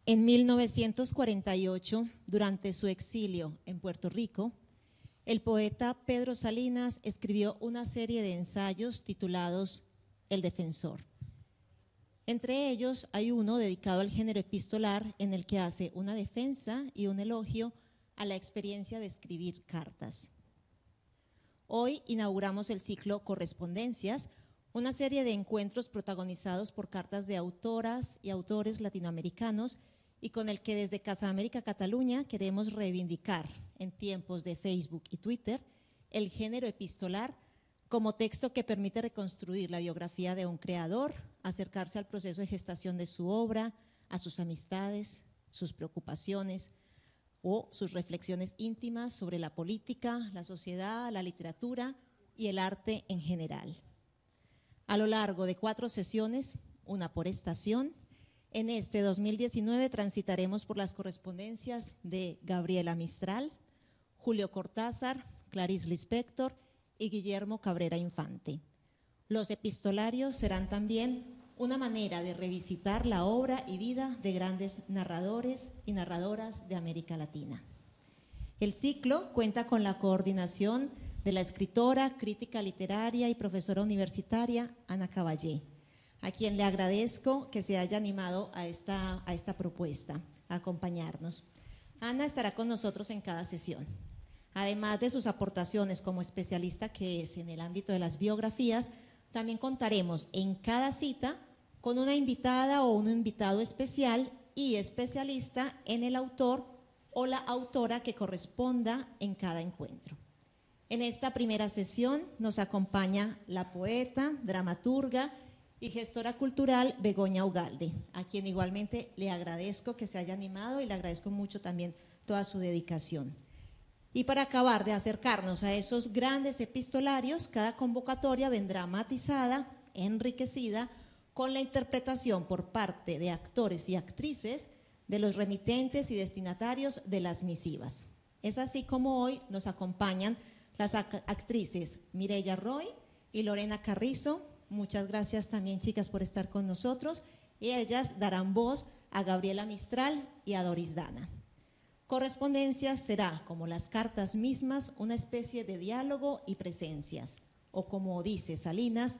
En 1948, durante su exilio en Puerto Rico, el poeta Pedro Salinas escribió una serie de ensayos titulados El Defensor. Entre ellos hay uno dedicado al género epistolar en el que hace una defensa y un elogio a la experiencia de escribir cartas. Hoy inauguramos el ciclo Correspondencias, una serie de encuentros protagonizados por cartas de autoras y autores latinoamericanos y con el que desde Casa América Cataluña queremos reivindicar en tiempos de Facebook y Twitter el género epistolar como texto que permite reconstruir la biografía de un creador, acercarse al proceso de gestación de su obra, a sus amistades, sus preocupaciones o sus reflexiones íntimas sobre la política, la sociedad, la literatura y el arte en general. A lo largo de 4 sesiones, una por estación, en este 2019 transitaremos por las correspondencias de Gabriela Mistral, Julio Cortázar, Clarice Lispector y Guillermo Cabrera Infante. Los epistolarios serán también una manera de revisitar la obra y vida de grandes narradores y narradoras de América Latina. El ciclo cuenta con la coordinación de la escritora, crítica literaria y profesora universitaria Ana Caballé, a quien le agradezco que se haya animado a esta propuesta, a acompañarnos. Ana estará con nosotros en cada sesión. Además de sus aportaciones como especialista que es en el ámbito de las biografías, también contaremos en cada cita con una invitada o un invitado especial y especialista en el autor o la autora que corresponda en cada encuentro. En esta primera sesión nos acompaña la poeta, dramaturga y gestora cultural Begoña Ugalde, a quien igualmente le agradezco que se haya animado y le agradezco mucho también toda su dedicación. Y para acabar de acercarnos a esos grandes epistolarios, cada convocatoria vendrá matizada, enriquecida, con la interpretación por parte de actores y actrices de los remitentes y destinatarios de las misivas. Es así como hoy nos acompañan las actrices Mireya Roy y Lorena Carrizo. Muchas gracias también, chicas, por estar con nosotros. Y ellas darán voz a Gabriela Mistral y a Doris Dana. Correspondencia será, como las cartas mismas, una especie de diálogo y presencias, o como dice Salinas,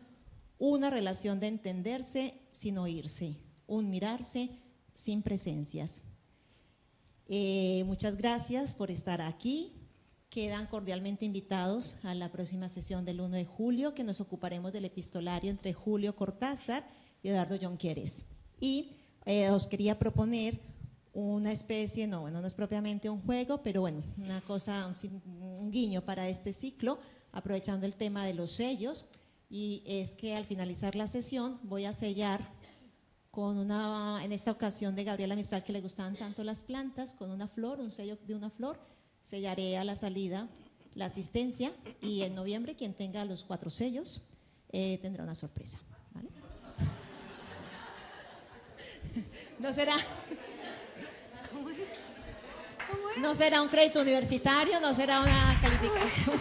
una relación de entenderse sin oírse, un mirarse sin presencias. Muchas gracias por estar aquí. Quedan cordialmente invitados a la próxima sesión del 1 de julio, que nos ocuparemos del epistolario entre Julio Cortázar y Eduardo Jonqueres. Y os quería proponer una especie, no es propiamente un juego, pero bueno, una cosa, un guiño para este ciclo, aprovechando el tema de los sellos, y es que al finalizar la sesión voy a sellar con en esta ocasión de Gabriela Mistral, que le gustaban tanto las plantas, con una flor, un sello de una flor. Sellaré a la salida la asistencia y en noviembre quien tenga los 4 sellos tendrá una sorpresa, ¿vale? No será... No será un crédito universitario, no será una calificación.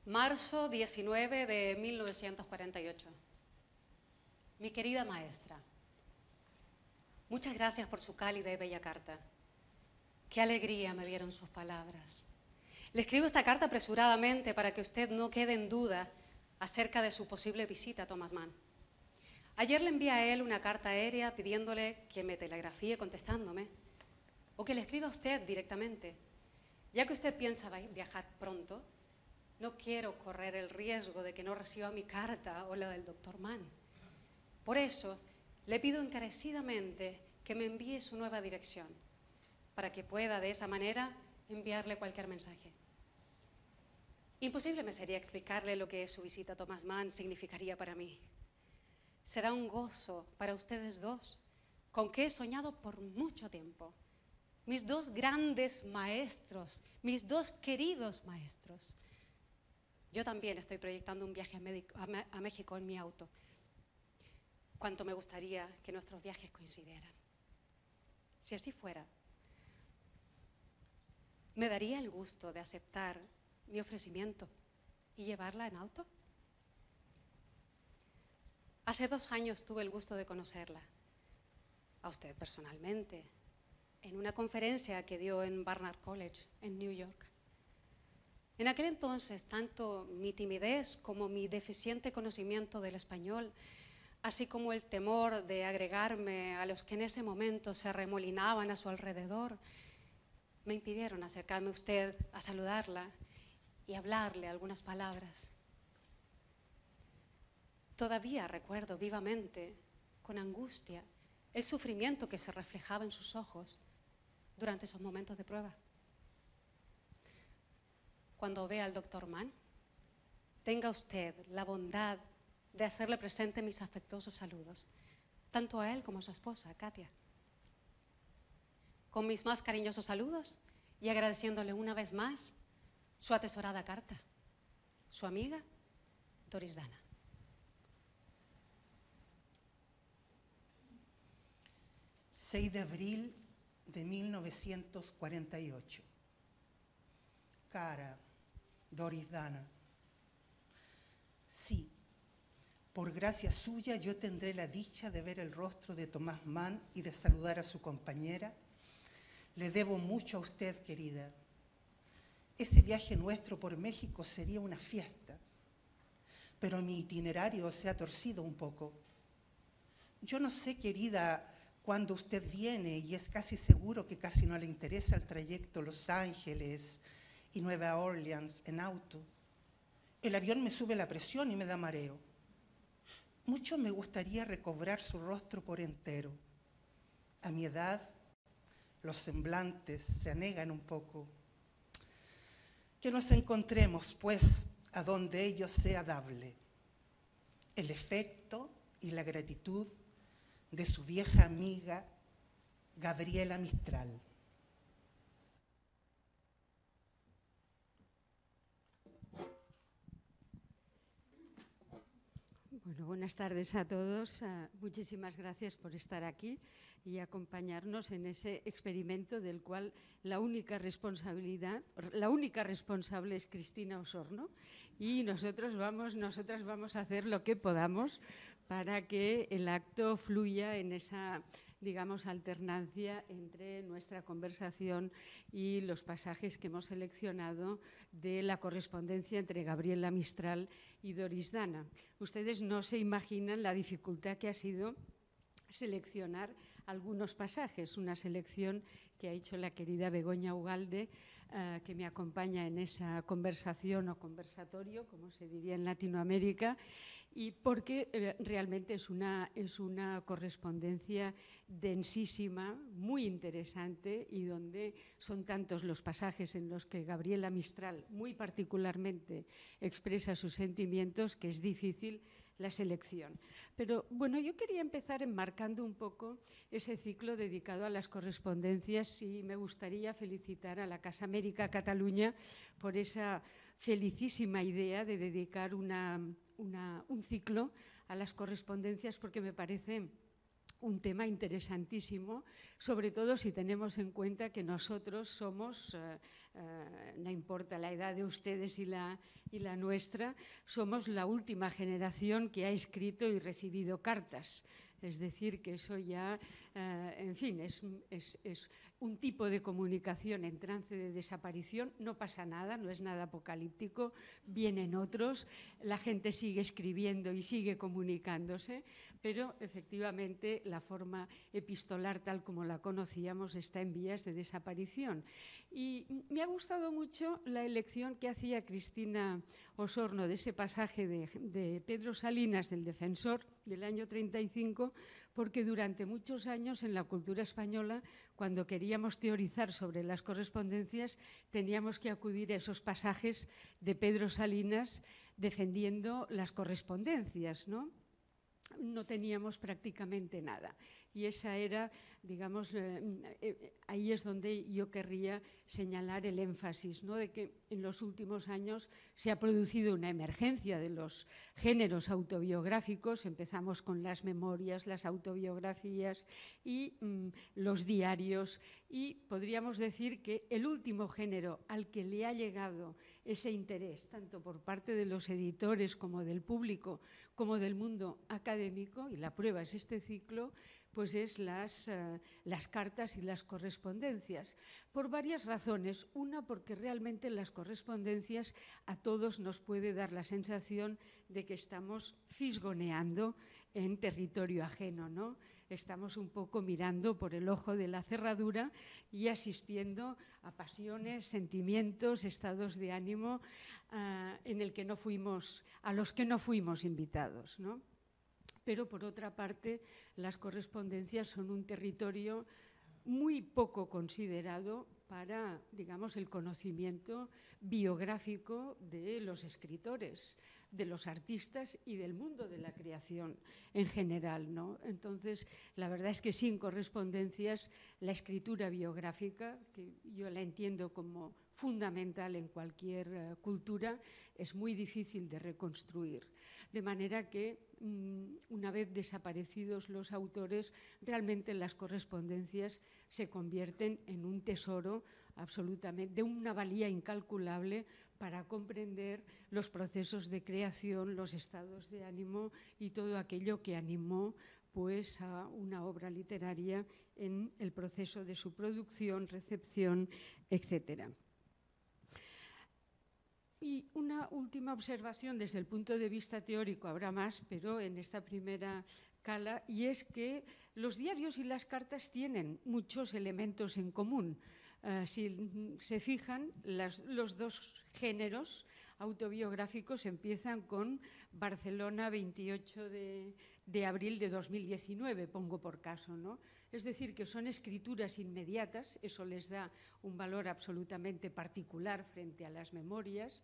Marzo 19 de 1948. Mi querida maestra, muchas gracias por su cálida y bella carta. Qué alegría me dieron sus palabras. Le escribo esta carta apresuradamente para que usted no quede en duda acerca de su posible visita a Thomas Mann. Ayer le envié a él una carta aérea pidiéndole que me telegrafíe contestándome o que le escriba a usted directamente. Ya que usted piensa viajar pronto, no quiero correr el riesgo de que no reciba mi carta o la del doctor Mann. Por eso, le pido encarecidamente que me envíe su nueva dirección, para que pueda de esa manera enviarle cualquier mensaje. Imposible me sería explicarle lo que su visita a Thomas Mann significaría para mí. Será un gozo para ustedes dos, con que he soñado por mucho tiempo. Mis 2 grandes maestros, mis 2 queridos maestros. Yo también estoy proyectando un viaje a México en mi auto. cuánto me gustaría que nuestros viajes coincidieran. Si así fuera, ¿me daría el gusto de aceptar mi ofrecimiento y llevarla en auto? Hace 2 años tuve el gusto de conocerla, a usted personalmente, en una conferencia que dio en Barnard College, en New York. En aquel entonces, tanto mi timidez como mi deficiente conocimiento del español, así como el temor de agregarme a los que en ese momento se arremolinaban a su alrededor, me impidieron acercarme a usted a saludarla y hablarle algunas palabras. Todavía recuerdo vivamente, con angustia, el sufrimiento que se reflejaba en sus ojos durante esos momentos de prueba. Cuando vea al doctor Mann, tenga usted la bondad de hacerle presente mis afectuosos saludos, tanto a él como a su esposa, Katia. Con mis más cariñosos saludos y agradeciéndole una vez más su atesorada carta. Su amiga, Doris Dana. 6 de abril de 1948. Cara Doris Dana. Sí, por gracia suya yo tendré la dicha de ver el rostro de Tomás Mann y de saludar a su compañera. Le debo mucho a usted, querida. Ese viaje nuestro por México sería una fiesta, pero mi itinerario se ha torcido un poco. Yo no sé, querida, cuándo usted viene y es casi seguro que casi no le interesa el trayecto Los Ángeles y Nueva Orleans en auto. El avión me sube la presión y me da mareo. Mucho me gustaría recobrar su rostro por entero. A mi edad, los semblantes se anegan un poco. Que nos encontremos, pues, a donde ello sea dable. El efecto y la gratitud de su vieja amiga, Gabriela Mistral. Bueno, buenas tardes a todos. Muchísimas gracias por estar aquí y acompañarnos en ese experimento del cual la única responsable es Cristina Osorno y nosotras vamos a hacer lo que podamos para que el acto fluya en esa, digamos, alternancia entre nuestra conversación y los pasajes que hemos seleccionado de la correspondencia entre Gabriela Mistral y Doris Dana. Ustedes no se imaginan la dificultad que ha sido seleccionar algunos pasajes, una selección que ha hecho la querida Begoña Ugalde, que me acompaña en esa conversación o conversatorio, como se diría en Latinoamérica, y porque realmente es una correspondencia densísima, muy interesante, y donde son tantos los pasajes en los que Gabriela Mistral muy particularmente expresa sus sentimientos que es difícil la selección. Pero bueno, yo quería empezar enmarcando un poco ese ciclo dedicado a las correspondencias y me gustaría felicitar a la Casa América Cataluña por esa felicísima idea de dedicar un ciclo a las correspondencias, porque me parece un tema interesantísimo, sobre todo si tenemos en cuenta que nosotros somos, no importa la edad de ustedes y la nuestra, somos la última generación que ha escrito y recibido cartas. Es decir, que eso ya, en fin, es un tipo de comunicación en trance de desaparición. No pasa nada, no es nada apocalíptico, vienen otros, la gente sigue escribiendo y sigue comunicándose, pero efectivamente la forma epistolar tal como la conocíamos está en vías de desaparición. Y me ha gustado mucho la elección que hacía Cristina Osorno de ese pasaje de Pedro Salinas, del Defensor, del año 35, porque durante muchos años en la cultura española, cuando queríamos teorizar sobre las correspondencias, teníamos que acudir a esos pasajes de Pedro Salinas defendiendo las correspondencias, ¿no? no teníamos prácticamente nada. Y esa era, digamos, ahí es donde yo querría señalar el énfasis, ¿no? De que en los últimos años se ha producido una emergencia de los géneros autobiográficos. Empezamos con las memorias, las autobiografías y los diarios. Y podríamos decir que el último género al que le ha llegado ese interés, tanto por parte de los editores como del público, como del mundo académico, y la prueba es este ciclo, pues es las cartas y las correspondencias, por varias razones. Una, porque realmente las correspondencias a todos nos puede dar la sensación de que estamos fisgoneando en territorio ajeno, ¿no? Estamos un poco mirando por el ojo de la cerradura y asistiendo a pasiones, sentimientos, estados de ánimo a los que no fuimos invitados, ¿no? Pero, por otra parte, las correspondencias son un territorio muy poco considerado para, digamos, el conocimiento biográfico de los escritores, de los artistas y del mundo de la creación en general, ¿no? Entonces, la verdad es que sin correspondencias, la escritura biográfica, que yo la entiendo como fundamental en cualquier cultura, es muy difícil de reconstruir. De manera que, una vez desaparecidos los autores, realmente las correspondencias se convierten en un tesoro absolutamente de una valía incalculable para comprender los procesos de creación, los estados de ánimo y todo aquello que animó pues, a una obra literaria en el proceso de su producción, recepción, etcétera. Y una última observación desde el punto de vista teórico, habrá más, pero en esta primera cala, y es que los diarios y las cartas tienen muchos elementos en común. Si se fijan, los dos géneros autobiográficos empiezan con Barcelona, 28 de abril de 2019, pongo por caso, ¿no? Es decir, que son escrituras inmediatas, eso les da un valor absolutamente particular frente a las memorias,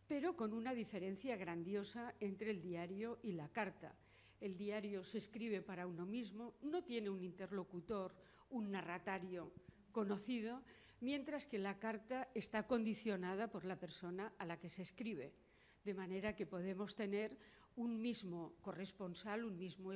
pero con una diferencia grandiosa entre el diario y la carta. El diario se escribe para uno mismo, no tiene un interlocutor, un narratario conocido, mientras que la carta está condicionada por la persona a la que se escribe. De manera que podemos tener un mismo corresponsal, un mismo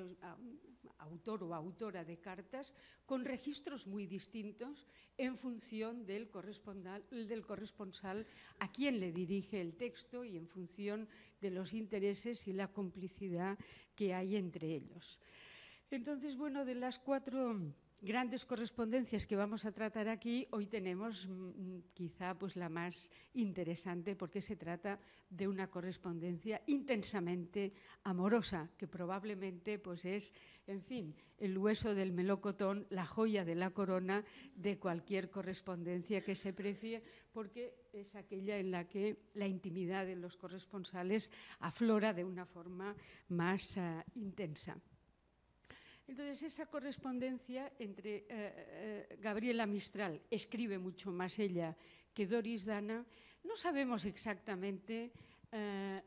autor o autora de cartas, con registros muy distintos en función del corresponsal a quien le dirige el texto y en función de los intereses y la complicidad que hay entre ellos. Entonces, bueno, de las 4 grandes correspondencias que vamos a tratar aquí, hoy tenemos quizá pues, la más interesante, porque se trata de una correspondencia intensamente amorosa, que probablemente pues, es, en fin, el hueso del melocotón, la joya de la corona de cualquier correspondencia que se precie, porque es aquella en la que la intimidad de los corresponsales aflora de una forma más intensa. Entonces, esa correspondencia entre Gabriela Mistral, escribe mucho más ella que Doris Dana, no sabemos exactamente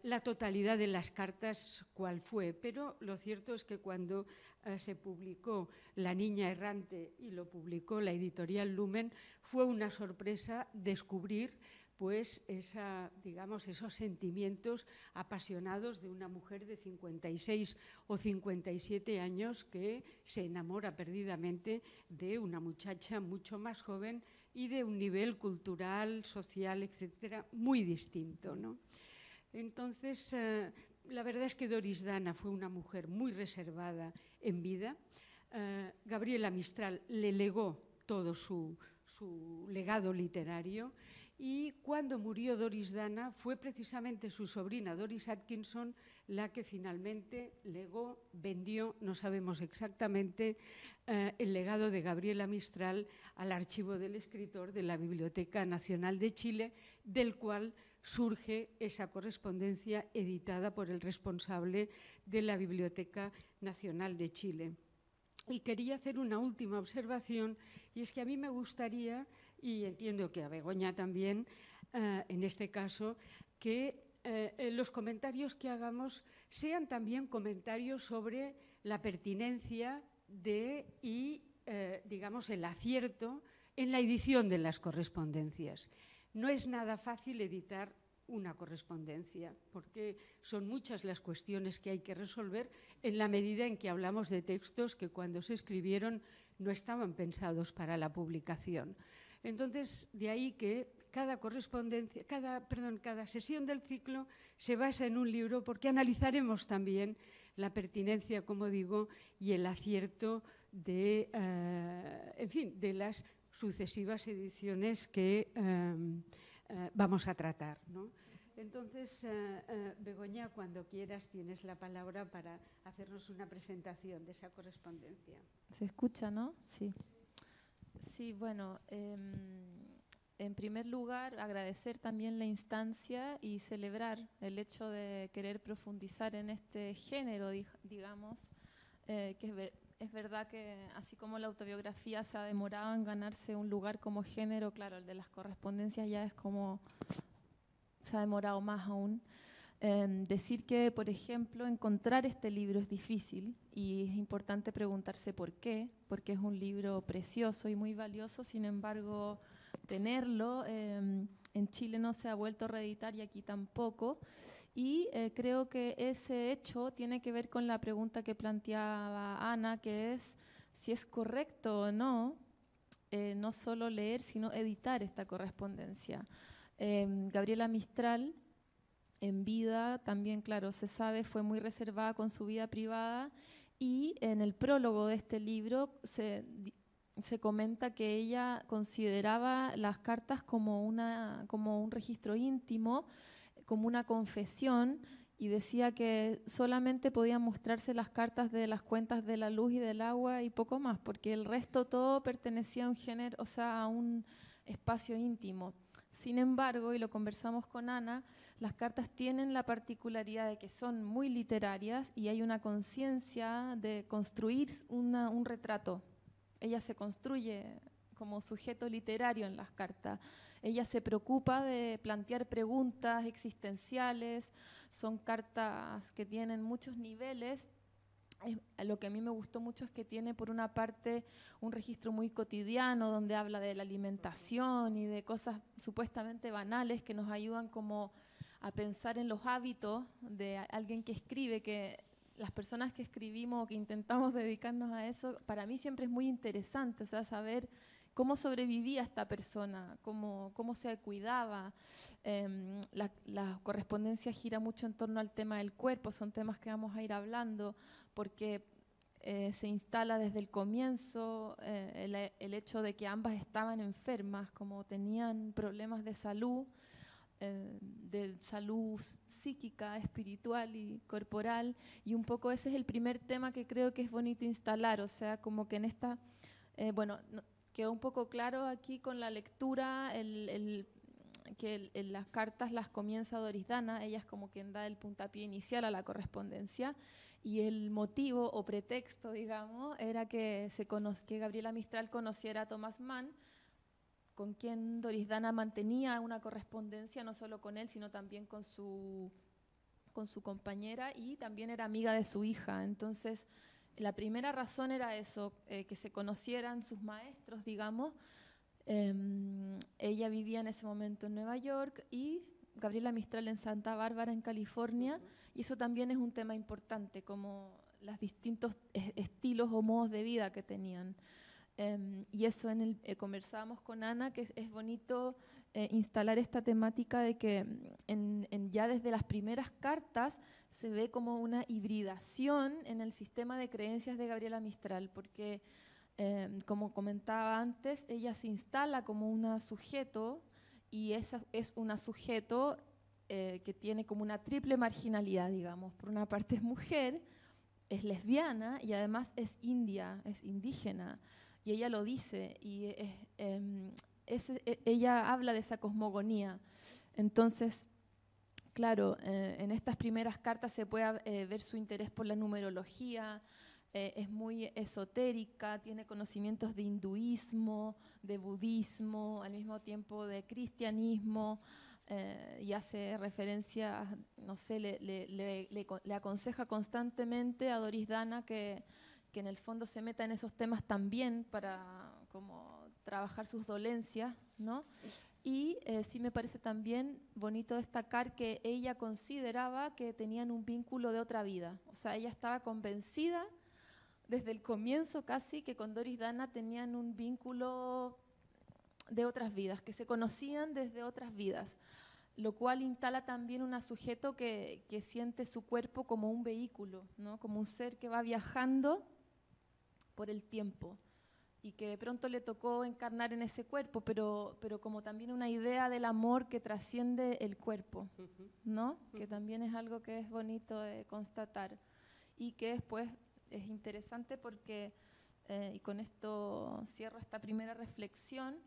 la totalidad de las cartas cuál fue, pero lo cierto es que cuando se publicó La niña errante y lo publicó la editorial Lumen, fue una sorpresa descubrir pues esos sentimientos apasionados de una mujer de 56 o 57 años que se enamora perdidamente de una muchacha mucho más joven y de un nivel cultural, social, etcétera, muy distinto, ¿no? Entonces, la verdad es que Doris Dana fue una mujer muy reservada en vida. Gabriela Mistral le legó todo su legado literario. Y cuando murió Doris Dana, fue precisamente su sobrina Doris Atkinson la que finalmente legó, vendió, no sabemos exactamente, el legado de Gabriela Mistral al archivo del escritor de la Biblioteca Nacional de Chile, del cual surge esa correspondencia editada por el responsable de la Biblioteca Nacional de Chile. Y quería hacer una última observación, y es que a mí me gustaría, y entiendo que a Begoña también, en este caso, que los comentarios que hagamos sean también comentarios sobre la pertinencia digamos, el acierto en la edición de las correspondencias. No es nada fácil editar una correspondencia, porque son muchas las cuestiones que hay que resolver en la medida en que hablamos de textos que cuando se escribieron no estaban pensados para la publicación. Entonces, de ahí que cada sesión del ciclo se basa en un libro, porque analizaremos también la pertinencia, como digo, y el acierto de las sucesivas ediciones que vamos a tratar, ¿no? Entonces, Begoña, cuando quieras tienes la palabra para hacernos una presentación de esa correspondencia. ¿Se escucha, no? Sí. Sí, bueno, en primer lugar, agradecer también la instancia y celebrar el hecho de querer profundizar en este género, digamos, que es verdad que así como la autobiografía se ha demorado en ganarse un lugar como género, claro, el de las correspondencias ya es como, se ha demorado más aún. Decir que, por ejemplo, encontrar este libro es difícil y es importante preguntarse por qué, porque es un libro precioso y muy valioso, sin embargo, tenerlo en Chile no se ha vuelto a reeditar y aquí tampoco. Y creo que ese hecho tiene que ver con la pregunta que planteaba Ana, que es si es correcto o no, no solo leer, sino editar esta correspondencia. Gabriela Mistral, en vida, también, claro, se sabe, fue muy reservada con su vida privada y en el prólogo de este libro se comenta que ella consideraba las cartas como un registro íntimo, como una confesión, y decía que solamente podían mostrarse las cartas de las cuentas de la luz y del agua y poco más, porque el resto todo pertenecía a un género, o sea, a un espacio íntimo. Sin embargo, y lo conversamos con Ana, las cartas tienen la particularidad de que son muy literarias y hay una conciencia de construir un retrato. Ella se construye como sujeto literario en las cartas. Ella se preocupa de plantear preguntas existenciales, son cartas que tienen muchos niveles. Lo que a mí me gustó mucho es que tiene por una parte un registro muy cotidiano donde habla de la alimentación y de cosas supuestamente banales que nos ayudan como a pensar en los hábitos de alguien que escribe, que las personas que escribimos o que intentamos dedicarnos a eso, para mí siempre es muy interesante, o sea, saber cómo sobrevivía esta persona, cómo se cuidaba. La correspondencia gira mucho en torno al tema del cuerpo, son temas que vamos a ir hablando, porque se instala desde el comienzo el hecho de que ambas estaban enfermas, como tenían problemas de salud psíquica, espiritual y corporal, y un poco ese es el primer tema que creo que es bonito instalar, o sea, como que en esta, quedó un poco claro aquí con la lectura que las cartas las comienza Doris Dana, ella es como quien da el puntapié inicial a la correspondencia, y el motivo o pretexto, digamos, era que Gabriela Mistral conociera a Thomas Mann, con quien Doris Dana mantenía una correspondencia, no solo con él, sino también con su compañera, y también era amiga de su hija. Entonces, la primera razón era eso, que se conocieran sus maestros, digamos. Ella vivía en ese momento en Nueva York y Gabriela Mistral en Santa Bárbara, en California, y eso también es un tema importante, como los distintos estilos o modos de vida que tenían. Y eso conversábamos con Ana, que es bonito instalar esta temática de que ya desde las primeras cartas se ve como una hibridación en el sistema de creencias de Gabriela Mistral, porque como comentaba antes, ella se instala como una sujeto, y esa es una sujeto que tiene como una triple marginalidad, digamos. Por una parte es mujer, es lesbiana y además es india, es indígena. Y ella lo dice, y ella habla de esa cosmogonía. Entonces, claro, en estas primeras cartas se puede ver su interés por la numerología, es muy esotérica, tiene conocimientos de hinduismo, de budismo, al mismo tiempo de cristianismo, y hace referencia, no sé, le aconseja constantemente a Doris Dana que en el fondo se meta en esos temas también para como trabajar sus dolencias, ¿no? Y sí me parece también bonito destacar que ella consideraba que tenían un vínculo de otra vida. O sea, ella estaba convencida desde el comienzo casi que con Doris Dana tenían un vínculo de otras vidas, que se conocían desde otras vidas, lo cual instala también un sujeto que siente su cuerpo como un vehículo, ¿no? Como un ser que va viajando por el tiempo y que de pronto le tocó encarnar en ese cuerpo, pero como también una idea del amor que trasciende el cuerpo, ¿no? Que también es algo que es bonito de constatar y que después es interesante porque, y con esto cierro esta primera reflexión,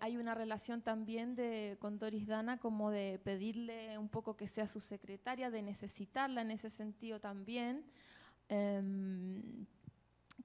hay una relación también con Doris Dana como de pedirle un poco que sea su secretaria, de necesitarla en ese sentido también,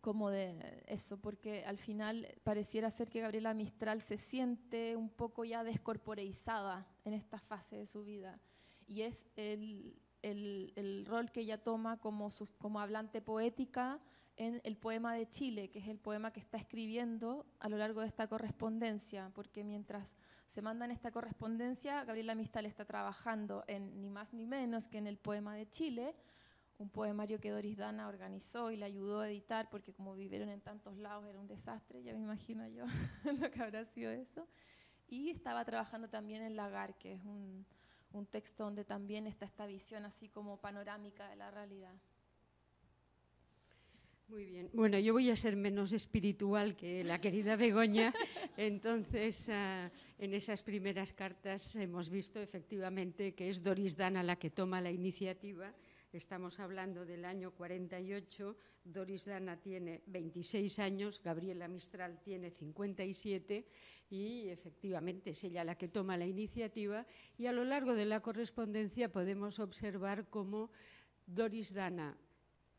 como de eso, porque al final pareciera ser que Gabriela Mistral se siente un poco ya descorporeizada en esta fase de su vida, y es el rol que ella toma como hablante poética en el poema de Chile, que es el poema que está escribiendo a lo largo de esta correspondencia, porque mientras se mandan esta correspondencia, Gabriela Mistral está trabajando en ni más ni menos que en el poema de Chile, un poemario que Doris Dana organizó y le ayudó a editar, porque como vivieron en tantos lados era un desastre, ya me imagino yo lo que habrá sido eso. Y estaba trabajando también en Lagar, que es un texto donde también está esta visión así como panorámica de la realidad. Muy bien. Bueno, yo voy a ser menos espiritual que la querida Begoña. Entonces, en esas primeras cartas hemos visto efectivamente que es Doris Dana la que toma la iniciativa. Estamos hablando del año 48, Doris Dana tiene 26 años, Gabriela Mistral tiene 57 y efectivamente es ella la que toma la iniciativa, y a lo largo de la correspondencia podemos observar cómo Doris Dana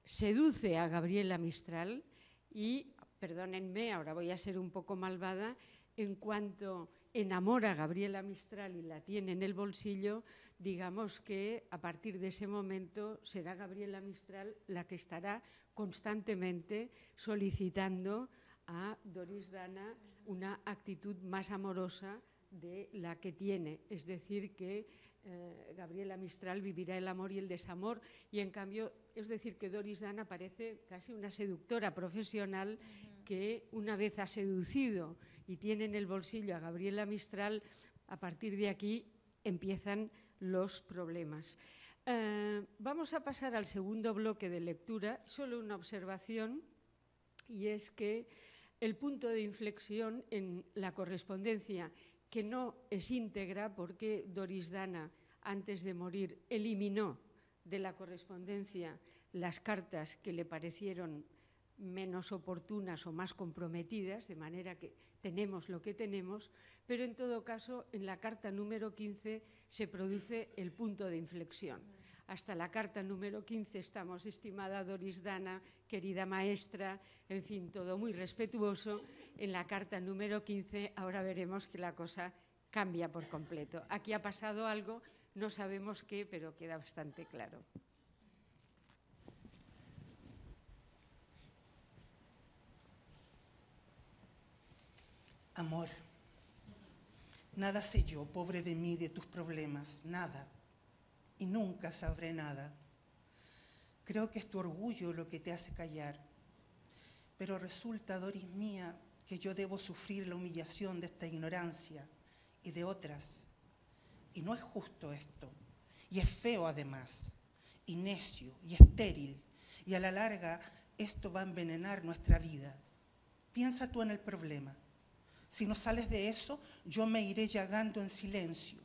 seduce a Gabriela Mistral y, perdónenme, ahora voy a ser un poco malvada, en cuanto enamora a Gabriela Mistral y la tiene en el bolsillo, digamos que a partir de ese momento será Gabriela Mistral la que estará constantemente solicitando a Doris Dana una actitud más amorosa de la que tiene. Es decir, que Gabriela Mistral vivirá el amor y el desamor, y en cambio, es decir, que Doris Dana parece casi una seductora profesional que una vez ha seducido y tiene en el bolsillo a Gabriela Mistral, a partir de aquí empiezan los problemas. Vamos a pasar al segundo bloque de lectura. Solo una observación, y es que el punto de inflexión en la correspondencia, que no es íntegra porque Doris Dana, antes de morir, eliminó de la correspondencia las cartas que le parecieron menos oportunas o más comprometidas, de manera que tenemos lo que tenemos, pero en todo caso en la carta número 15 se produce el punto de inflexión. Hasta la carta número 15 estamos, estimada Doris Dana, querida maestra, en fin, todo muy respetuoso. En la carta número 15 ahora veremos que la cosa cambia por completo. Aquí ha pasado algo, no sabemos qué, pero queda bastante claro. Amor, nada sé yo, pobre de mí, de tus problemas, nada. Y nunca sabré nada. Creo que es tu orgullo lo que te hace callar. Pero resulta, Doris mía, que yo debo sufrir la humillación de esta ignorancia y de otras. Y no es justo esto. Y es feo además. Y necio, y estéril. Y a la larga esto va a envenenar nuestra vida. Piensa tú en el problema. Si no sales de eso, yo me iré llagando en silencio.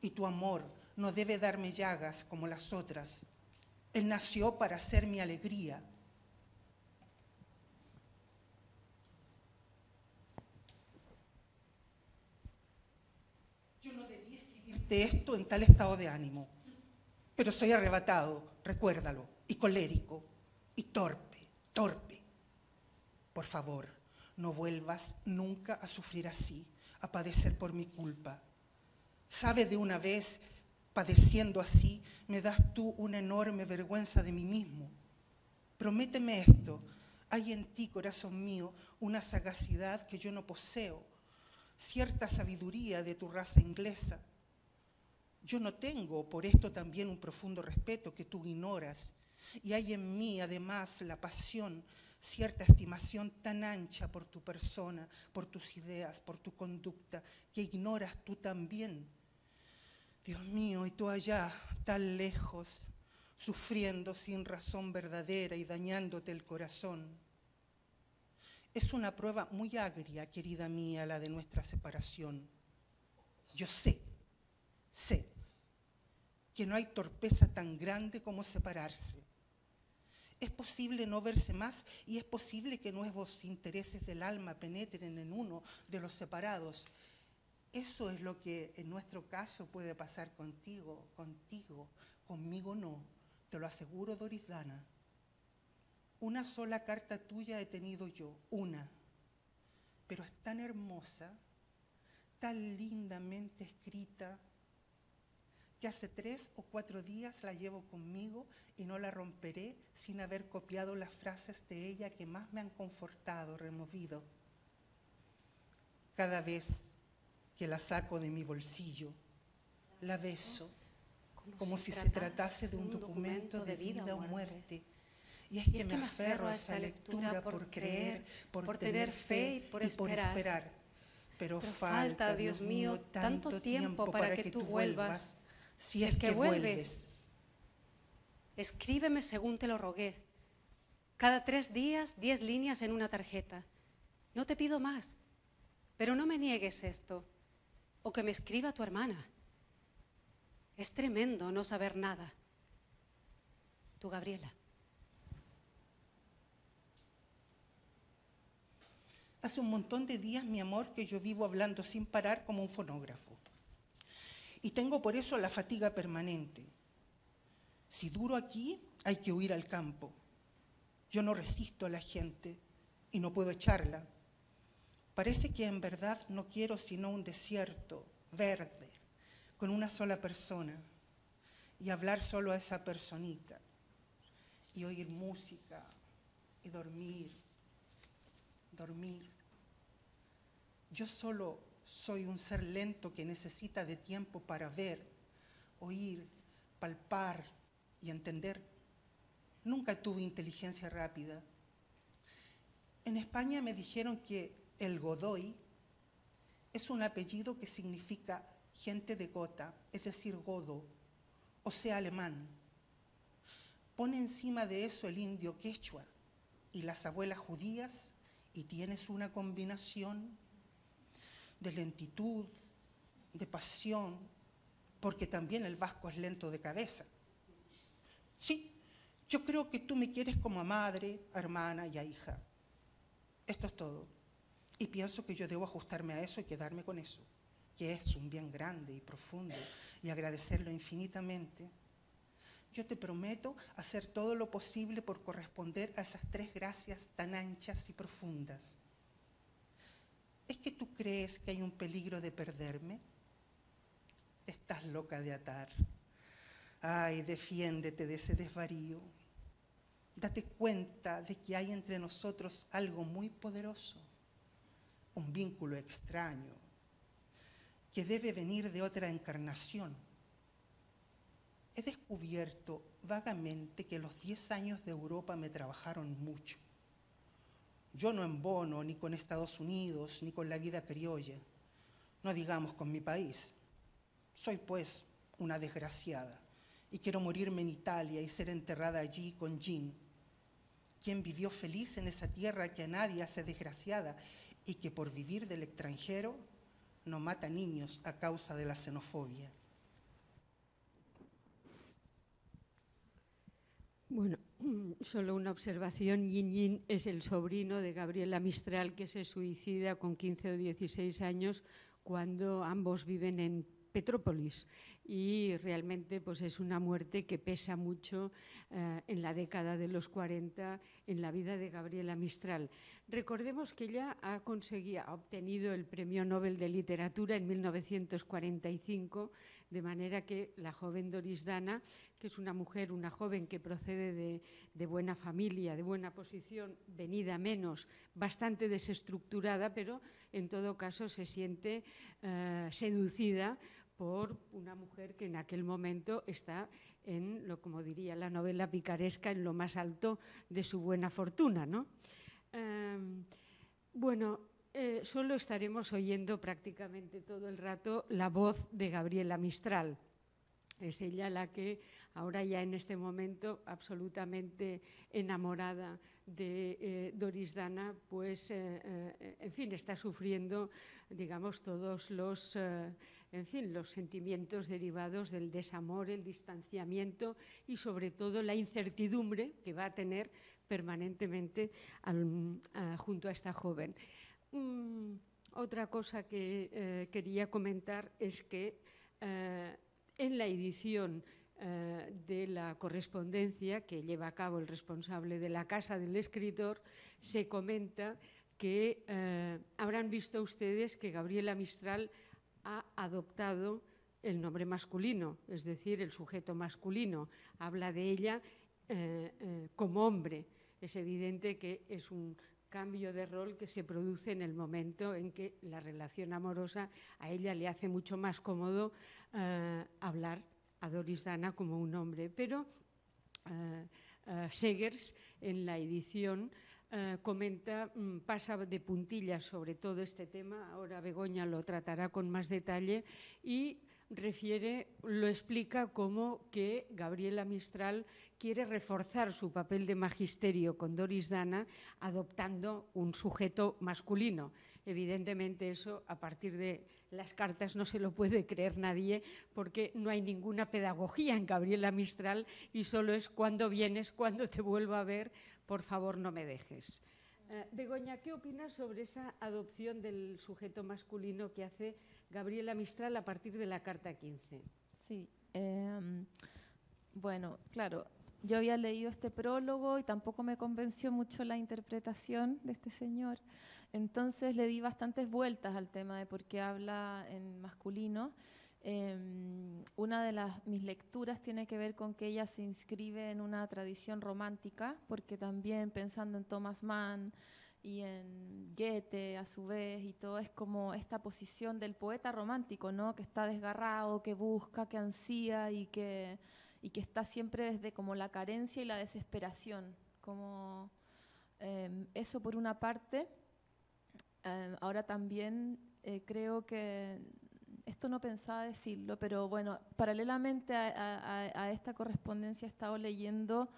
Y tu amor no debe darme llagas como las otras. Él nació para ser mi alegría. Yo no debía escribirte esto en tal estado de ánimo, pero soy arrebatado, recuérdalo, y colérico, y torpe. Por favor, no vuelvas nunca a sufrir así, a padecer por mi culpa. ¿Sabe de una vez, padeciendo así, me das tú una enorme vergüenza de mí mismo? Prométeme esto. Hay en ti, corazón mío, una sagacidad que yo no poseo, cierta sabiduría de tu raza inglesa. Yo no tengo por esto también un profundo respeto que tú ignoras, y hay en mí además la pasión, cierta estimación tan ancha por tu persona, por tus ideas, por tu conducta, que ignoras tú también. Dios mío, y tú allá, tan lejos, sufriendo sin razón verdadera y dañándote el corazón. Es una prueba muy agria, querida mía, la de nuestra separación. Yo sé que no hay torpeza tan grande como separarse. Es posible no verse más y es posible que nuevos intereses del alma penetren en uno de los separados. Eso es lo que en nuestro caso puede pasar contigo, conmigo no, te lo aseguro, Doris Dana. Una sola carta tuya he tenido yo, una, pero es tan hermosa, tan lindamente escrita, que hace 3 o 4 días la llevo conmigo y no la romperé sin haber copiado las frases de ella que más me han confortado, removido. Cada vez que la saco de mi bolsillo, la beso, como si se tratase de un documento de vida o muerte. Y es que me aferro a esa lectura por creer, por tener fe y por esperar. Pero falta, Dios mío, tanto tiempo para que tú vuelvas, si es que vuelves. Escríbeme según te lo rogué. Cada 3 días, 10 líneas en una tarjeta. No te pido más, pero no me niegues esto. O que me escriba tu hermana. Es tremendo no saber nada. Tu Gabriela. Hace un montón de días, mi amor, que yo vivo hablando sin parar como un fonógrafo. Y tengo por eso la fatiga permanente. Si duro aquí, hay que huir al campo. Yo no resisto a la gente y no puedo echarla. Parece que en verdad no quiero sino un desierto verde, con una sola persona, y hablar solo a esa personita, y oír música, y dormir. Yo solo soy un ser lento que necesita de tiempo para ver, oír, palpar y entender. Nunca tuve inteligencia rápida. En España me dijeron que el Godoy es un apellido que significa gente de gota, es decir, godo, o sea, alemán. Pone encima de eso el indio quechua y las abuelas judías y tienes una combinación de lentitud, de pasión, porque también el vasco es lento de cabeza. Sí, yo creo que tú me quieres como a madre, a hermana y a hija. Esto es todo. Y pienso que yo debo ajustarme a eso y quedarme con eso, que es un bien grande y profundo, y agradecerlo infinitamente. Yo te prometo hacer todo lo posible por corresponder a esas 3 gracias tan anchas y profundas. ¿Es que tú crees que hay un peligro de perderme? Estás loca de atar. Ay, defiéndete de ese desvarío. Date cuenta de que hay entre nosotros algo muy poderoso, un vínculo extraño, que debe venir de otra encarnación. He descubierto vagamente que los 10 años de Europa me trabajaron mucho. Yo no embono ni con Estados Unidos, ni con la vida criolla, no digamos con mi país. Soy, pues, una desgraciada y quiero morirme en Italia y ser enterrada allí con Jean, quien vivió feliz en esa tierra que a nadie hace desgraciada y que por vivir del extranjero no mata niños a causa de la xenofobia. Bueno, solo una observación. Yin Yin es el sobrino de Gabriela Mistral, que se suicida con 15 o 16 años cuando ambos viven en Petrópolis. y realmente pues es una muerte que pesa mucho en la década de los 40 en la vida de Gabriela Mistral. Recordemos que ella ha obtenido el Premio Nobel de Literatura en 1945, de manera que la joven Doris Dana, que es una mujer, una joven que procede de buena familia, de buena posición, venida menos, bastante desestructurada, pero en todo caso se siente seducida por una mujer que en aquel momento está en lo, como diría la novela picaresca, en lo más alto de su buena fortuna, ¿no? Solo estaremos oyendo prácticamente todo el rato la voz de Gabriela Mistral. Es ella la que ahora ya en este momento, absolutamente enamorada de Doris Dana, pues en fin, está sufriendo, digamos, todos los sentimientos derivados del desamor, el distanciamiento y sobre todo la incertidumbre que va a tener permanentemente junto a esta joven. Otra cosa que quería comentar es que en la edición de la correspondencia que lleva a cabo el responsable de la casa del escritor, se comenta que habrán visto ustedes que Gabriela Mistral ha adoptado el nombre masculino, es decir, el sujeto masculino. Habla de ella como hombre. Es evidente que es un cambio de rol que se produce en el momento en que la relación amorosa a ella le hace mucho más cómodo hablar a Doris Dana como un hombre. Pero Segers, en la edición, comenta, pasa de puntillas sobre todo este tema, ahora Begoña lo tratará con más detalle, y lo explica como que Gabriela Mistral quiere reforzar su papel de magisterio con Doris Dana adoptando un sujeto masculino. Evidentemente eso, a partir de las cartas, no se lo puede creer nadie, porque no hay ninguna pedagogía en Gabriela Mistral y solo es cuando vienes, cuando te vuelvo a ver, por favor no me dejes. Begoña, ¿qué opinas sobre esa adopción del sujeto masculino que hace Gabriela Mistral a partir de la carta 15? Sí, bueno, claro, yo había leído este prólogo y tampoco me convenció mucho la interpretación de este señor, entonces le di bastantes vueltas al tema de por qué habla en masculino. Una de mis lecturas tiene que ver con que ella se inscribe en una tradición romántica, porque también pensando en Thomas Mann y en Goethe a su vez, y todo es como esta posición del poeta romántico, ¿no? Que está desgarrado, que busca, que ansía y que está siempre desde como la carencia y la desesperación, como eso por una parte. Ahora también creo que esto no pensaba decirlo, pero bueno, paralelamente a esta correspondencia he estado leyendo,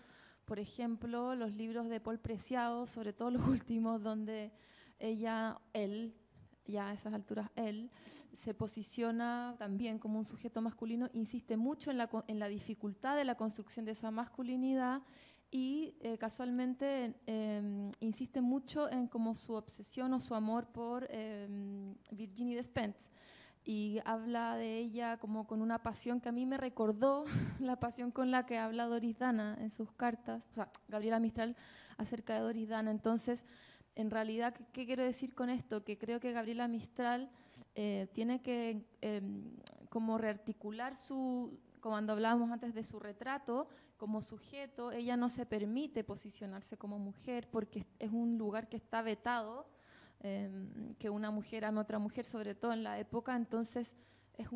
por ejemplo, los libros de Paul Preciado, sobre todo los últimos, donde él, ya a esas alturas él, se posiciona también como un sujeto masculino, insiste mucho en la dificultad de la construcción de esa masculinidad y casualmente insiste mucho en como su obsesión o su amor por Virginie Despentes. Y habla de ella como con una pasión que a mí me recordó la pasión con la que habla Doris Dana en sus cartas, o sea, Gabriela Mistral acerca de Doris Dana. Entonces, en realidad, ¿qué quiero decir con esto? Que creo que Gabriela Mistral tiene que como rearticular cuando hablábamos antes de su retrato, como sujeto, ella no se permite posicionarse como mujer porque es un lugar que está vetado, que una mujer ame a otra mujer, sobre todo en la época. Entonces es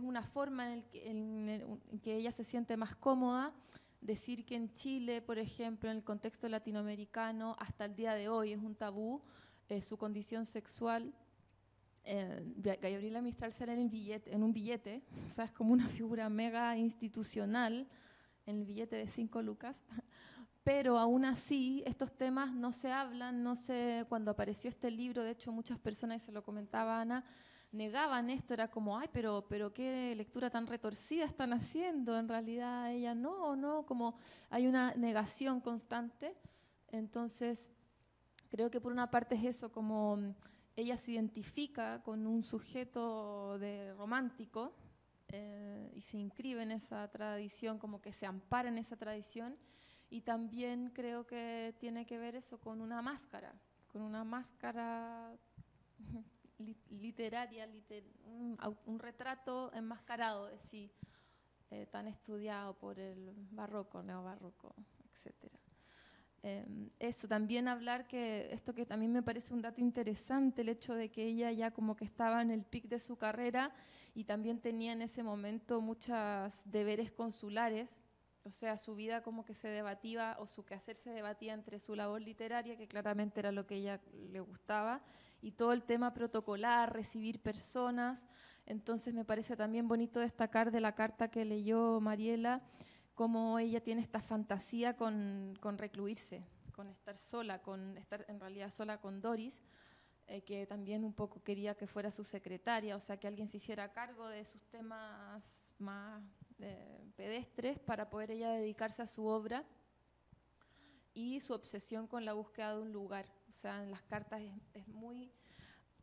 una forma en que ella se siente más cómoda. Decir que en Chile, por ejemplo, en el contexto latinoamericano, hasta el día de hoy es un tabú su condición sexual. Gabriela Mistral sale en un billete, o sea, es como una figura mega institucional en el billete de 5 lucas. Pero aún así, estos temas no se hablan, cuando apareció este libro, de hecho muchas personas, y se lo comentaba Ana, negaban esto, era como, ay, pero qué lectura tan retorcida están haciendo, en realidad ella no, como hay una negación constante. Entonces, creo que por una parte es eso, como ella se identifica con un sujeto romántico, y se inscribe en esa tradición, como que se ampara en esa tradición. Y también creo que tiene que ver eso con una máscara literaria, un retrato enmascarado, es decir, tan estudiado por el barroco, neobarroco, etc. Eso, también hablar que esto que también me parece un dato interesante, el hecho de que ella ya como que estaba en el pic de su carrera y también tenía en ese momento muchos deberes consulares, o sea, su vida como que se debatía, o su quehacer se debatía entre su labor literaria, que claramente era lo que a ella le gustaba, y todo el tema protocolar, recibir personas. Entonces me parece también bonito destacar de la carta que leyó Mariela, cómo ella tiene esta fantasía con recluirse, con estar sola, con estar en realidad sola con Doris, que también un poco quería que fuera su secretaria, o sea, que alguien se hiciera cargo de sus temas más pedestres para poder ella dedicarse a su obra, y su obsesión con la búsqueda de un lugar. O sea, en las cartas es muy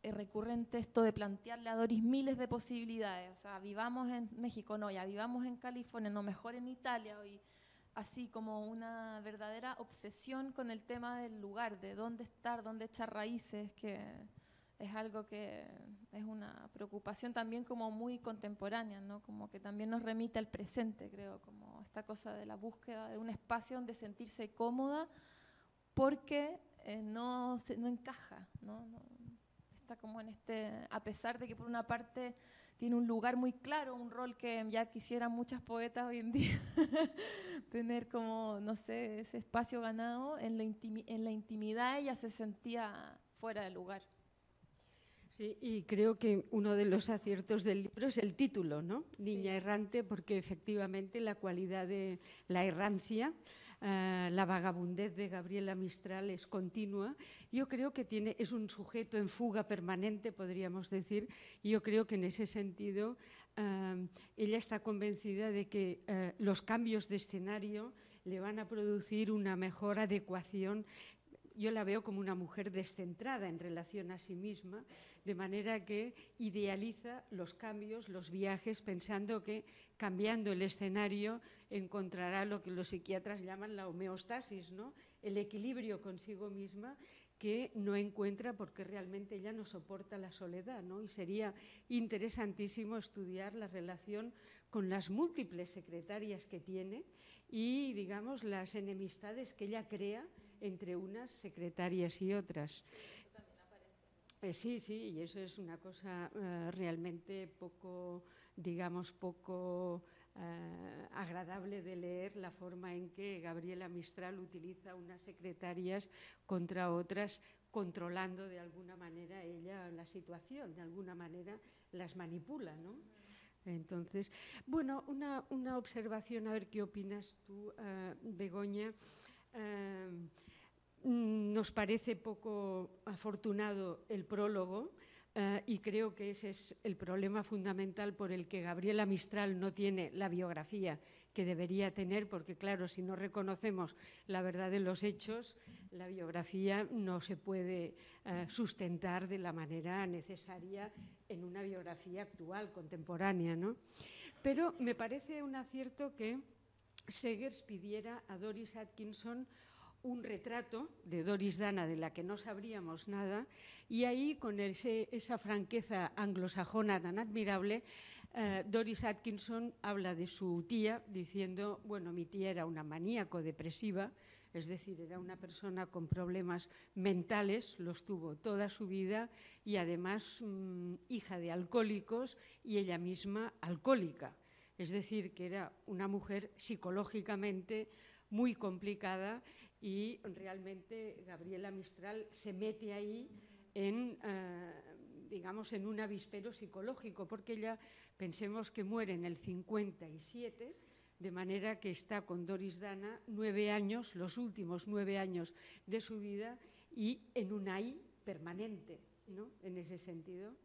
recurrente esto de plantearle a Doris miles de posibilidades. O sea, vivamos en México, no, ya vivamos en California, no, mejor en Italia. Y así como una verdadera obsesión con el tema del lugar, de dónde estar, dónde echar raíces, que es algo que es una preocupación también como muy contemporánea, ¿no? Como que también nos remite al presente, creo, como esta cosa de la búsqueda de un espacio donde sentirse cómoda porque no encaja, ¿no? Está como en a pesar de que por una parte tiene un lugar muy claro, un rol que ya quisieran muchas poetas hoy en día tener como, no sé, ese espacio ganado, en la intimidad ella se sentía fuera de lugar. Sí, y creo que uno de los aciertos del libro es el título, ¿no? Niña errante, porque efectivamente la cualidad de la errancia, la vagabundez de Gabriela Mistral es continua. Yo creo que es un sujeto en fuga permanente, podríamos decir, y yo creo que en ese sentido ella está convencida de que los cambios de escenario le van a producir una mejor adecuación. Yo la veo como una mujer descentrada en relación a sí misma, de manera que idealiza los cambios, los viajes, pensando que cambiando el escenario encontrará lo que los psiquiatras llaman la homeostasis, ¿no? El equilibrio consigo misma que no encuentra porque realmente ella no soporta la soledad, ¿no? Y sería interesantísimo estudiar la relación con las múltiples secretarias que tiene y, digamos, las enemistades que ella crea entre unas secretarias y otras. Sí, eso también aparece. Sí, y eso es una cosa realmente poco, digamos, poco agradable de leer, la forma en que Gabriela Mistral utiliza unas secretarias contra otras, controlando de alguna manera ella la situación, de alguna manera las manipula, ¿no? Entonces, bueno, una observación, a ver qué opinas tú, Begoña. Nos parece poco afortunado el prólogo y creo que ese es el problema fundamental por el que Gabriela Mistral no tiene la biografía que debería tener, porque claro, si no reconocemos la verdad de los hechos, la biografía no se puede sustentar de la manera necesaria en una biografía actual, contemporánea, ¿no? Pero me parece un acierto que Segers pidiera a Doris Atkinson un retrato de Doris Dana de la que no sabríamos nada, y ahí con esa franqueza anglosajona tan admirable, Doris Atkinson habla de su tía diciendo, bueno, mi tía era una maníaco depresiva, es decir, era una persona con problemas mentales, los tuvo toda su vida, y además hija de alcohólicos y ella misma alcohólica, es decir, que era una mujer psicológicamente muy complicada. Y realmente Gabriela Mistral se mete ahí digamos, en un avispero psicológico, porque ella, pensemos que muere en el 57, de manera que está con Doris Dana 9 años, los últimos 9 años de su vida, y en un ahí permanente, ¿no? En ese sentido.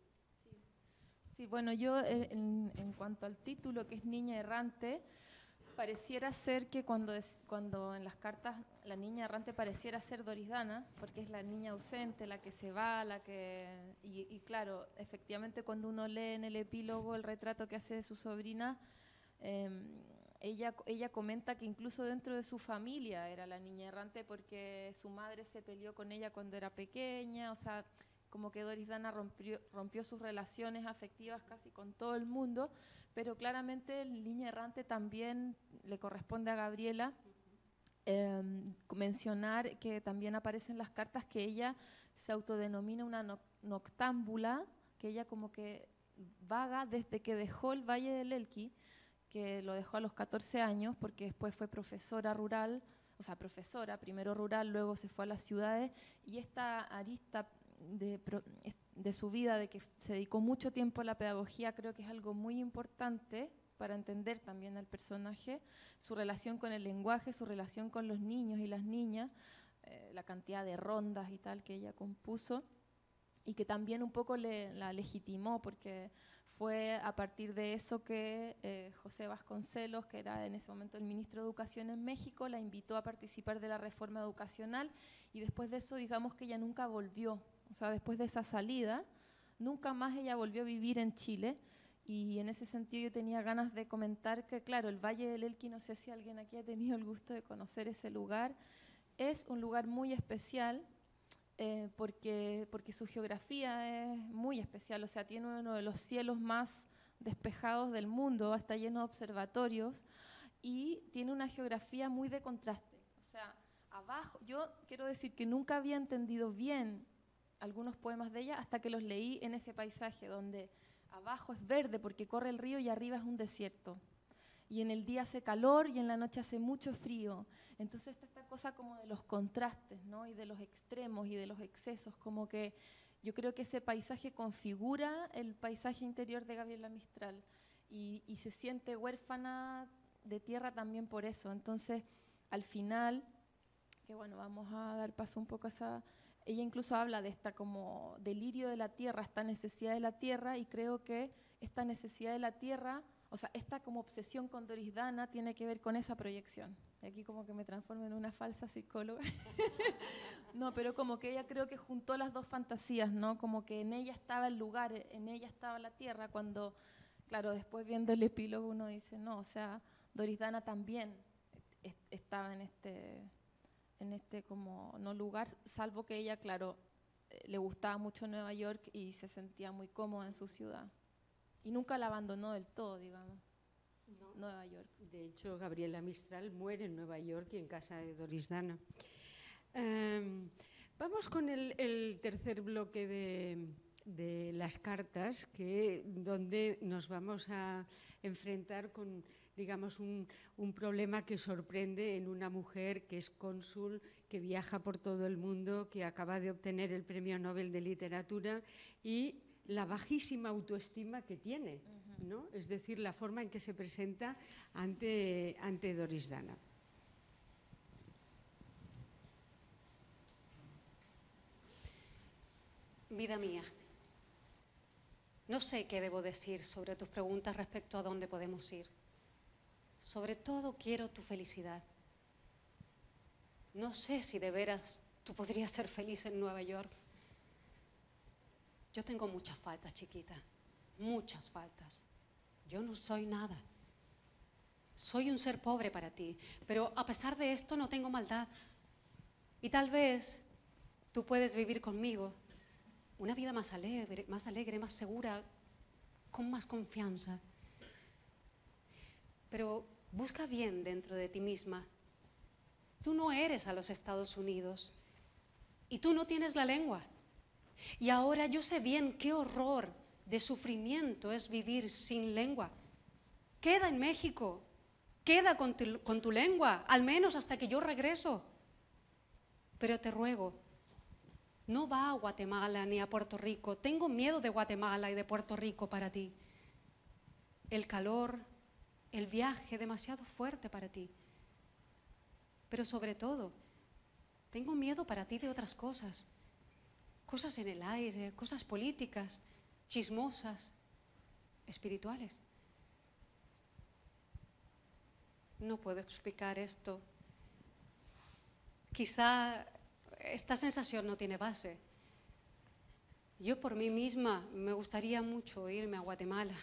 Sí, bueno, yo en cuanto al título, que es Niña errante, Pareciera ser que cuando en las cartas la niña errante pareciera ser Dorisdana, porque es la niña ausente, la que se va, y claro, efectivamente cuando uno lee en el epílogo el retrato que hace de su sobrina, ella comenta que incluso dentro de su familia era la niña errante porque su madre se peleó con ella cuando era pequeña, o sea, como que Dorisdana rompió sus relaciones afectivas casi con todo el mundo, pero claramente el niño errante también le corresponde a Gabriela mencionar que también aparece en las cartas que ella se autodenomina una noctámbula, que ella como que vaga desde que dejó el Valle del Elqui, que lo dejó a los 14 años, porque después fue profesora rural, o sea, profesora, primero rural, luego se fue a las ciudades, y esta arista de su vida, de que se dedicó mucho tiempo a la pedagogía, creo que es algo muy importante para entender también al personaje, su relación con el lenguaje, su relación con los niños y las niñas, la cantidad de rondas y tal que ella compuso, y que también un poco la legitimó, porque fue a partir de eso que José Vasconcelos, que era en ese momento el ministro de Educación en México, la invitó a participar de la reforma educacional, y después de eso digamos que ella nunca volvió, o sea, después de esa salida, nunca más ella volvió a vivir en Chile, y en ese sentido yo tenía ganas de comentar que, claro, el Valle del Elqui, no sé si alguien aquí ha tenido el gusto de conocer ese lugar, es un lugar muy especial, porque su geografía es muy especial, o sea, tiene uno de los cielos más despejados del mundo, está lleno de observatorios y tiene una geografía muy de contraste. O sea, abajo, yo quiero decir que nunca había entendido bien algunos poemas de ella hasta que los leí en ese paisaje donde abajo es verde porque corre el río y arriba es un desierto. Y en el día hace calor y en la noche hace mucho frío. Entonces está esta cosa como de los contrastes, ¿no? Y de los extremos y de los excesos, como que yo creo que ese paisaje configura el paisaje interior de Gabriela Mistral y se siente huérfana de tierra también por eso. Entonces, al final, que bueno, vamos a dar paso un poco a esa... Ella incluso habla de esta como delirio de la tierra, esta necesidad de la tierra, y creo que esta necesidad de la tierra... O sea, esta como obsesión con Dorisdana tiene que ver con esa proyección. Y aquí como que me transformo en una falsa psicóloga. No, pero como que ella creo que juntó las dos fantasías, ¿no? Como que en ella estaba el lugar, en ella estaba la tierra, cuando, claro, después viendo el epílogo uno dice, no, o sea, Dorisdana también estaba en este como no lugar, salvo que ella, claro, le gustaba mucho Nueva York y se sentía muy cómoda en su ciudad. Y nunca la abandonó del todo, digamos, no. Nueva York. De hecho, Gabriela Mistral muere en Nueva York y en casa de Dorisdana. Vamos con el tercer bloque de las cartas, donde nos vamos a enfrentar con, digamos, un problema que sorprende en una mujer que es cónsul, que viaja por todo el mundo, que acaba de obtener el Premio Nobel de Literatura y la bajísima autoestima que tiene, ¿no? Es decir, la forma en que se presenta ante Dorisdana. Vida mía, no sé qué debo decir sobre tus preguntas respecto a dónde podemos ir. Sobre todo quiero tu felicidad. No sé si de veras tú podrías ser feliz en Nueva York. Yo tengo muchas faltas, chiquita, muchas faltas. Yo no soy nada. Soy un ser pobre para ti, pero a pesar de esto no tengo maldad. Y tal vez tú puedes vivir conmigo una vida más alegre, más segura, con más confianza. Pero busca bien dentro de ti misma. Tú no eres a los Estados Unidos y tú no tienes la lengua. Y ahora yo sé bien qué horror de sufrimiento es vivir sin lengua. Queda en México, queda con tu lengua, al menos hasta que yo regreso. Pero te ruego, no va a Guatemala ni a Puerto Rico. Tengo miedo de Guatemala y de Puerto Rico para ti. El calor, el viaje demasiado fuerte para ti. Pero sobre todo, tengo miedo para ti de otras cosas. Cosas en el aire, cosas políticas, chismosas, espirituales. no puedo explicar esto. Quizá esta sensación no tiene base. Yo por mí misma me gustaría mucho irme a Guatemala.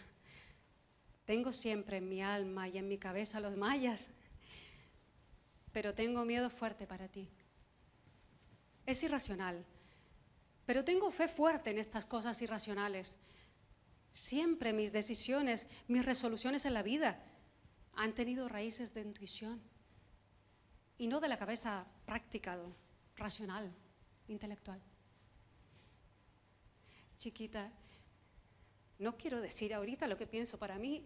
Tengo siempre en mi alma y en mi cabeza los mayas, pero tengo miedo fuerte para ti. Es irracional, pero tengo fe fuerte en estas cosas irracionales. Siempre mis decisiones, mis resoluciones en la vida han tenido raíces de intuición y no de la cabeza práctica, racional, intelectual. Chiquita, no quiero decir ahorita lo que pienso para mí.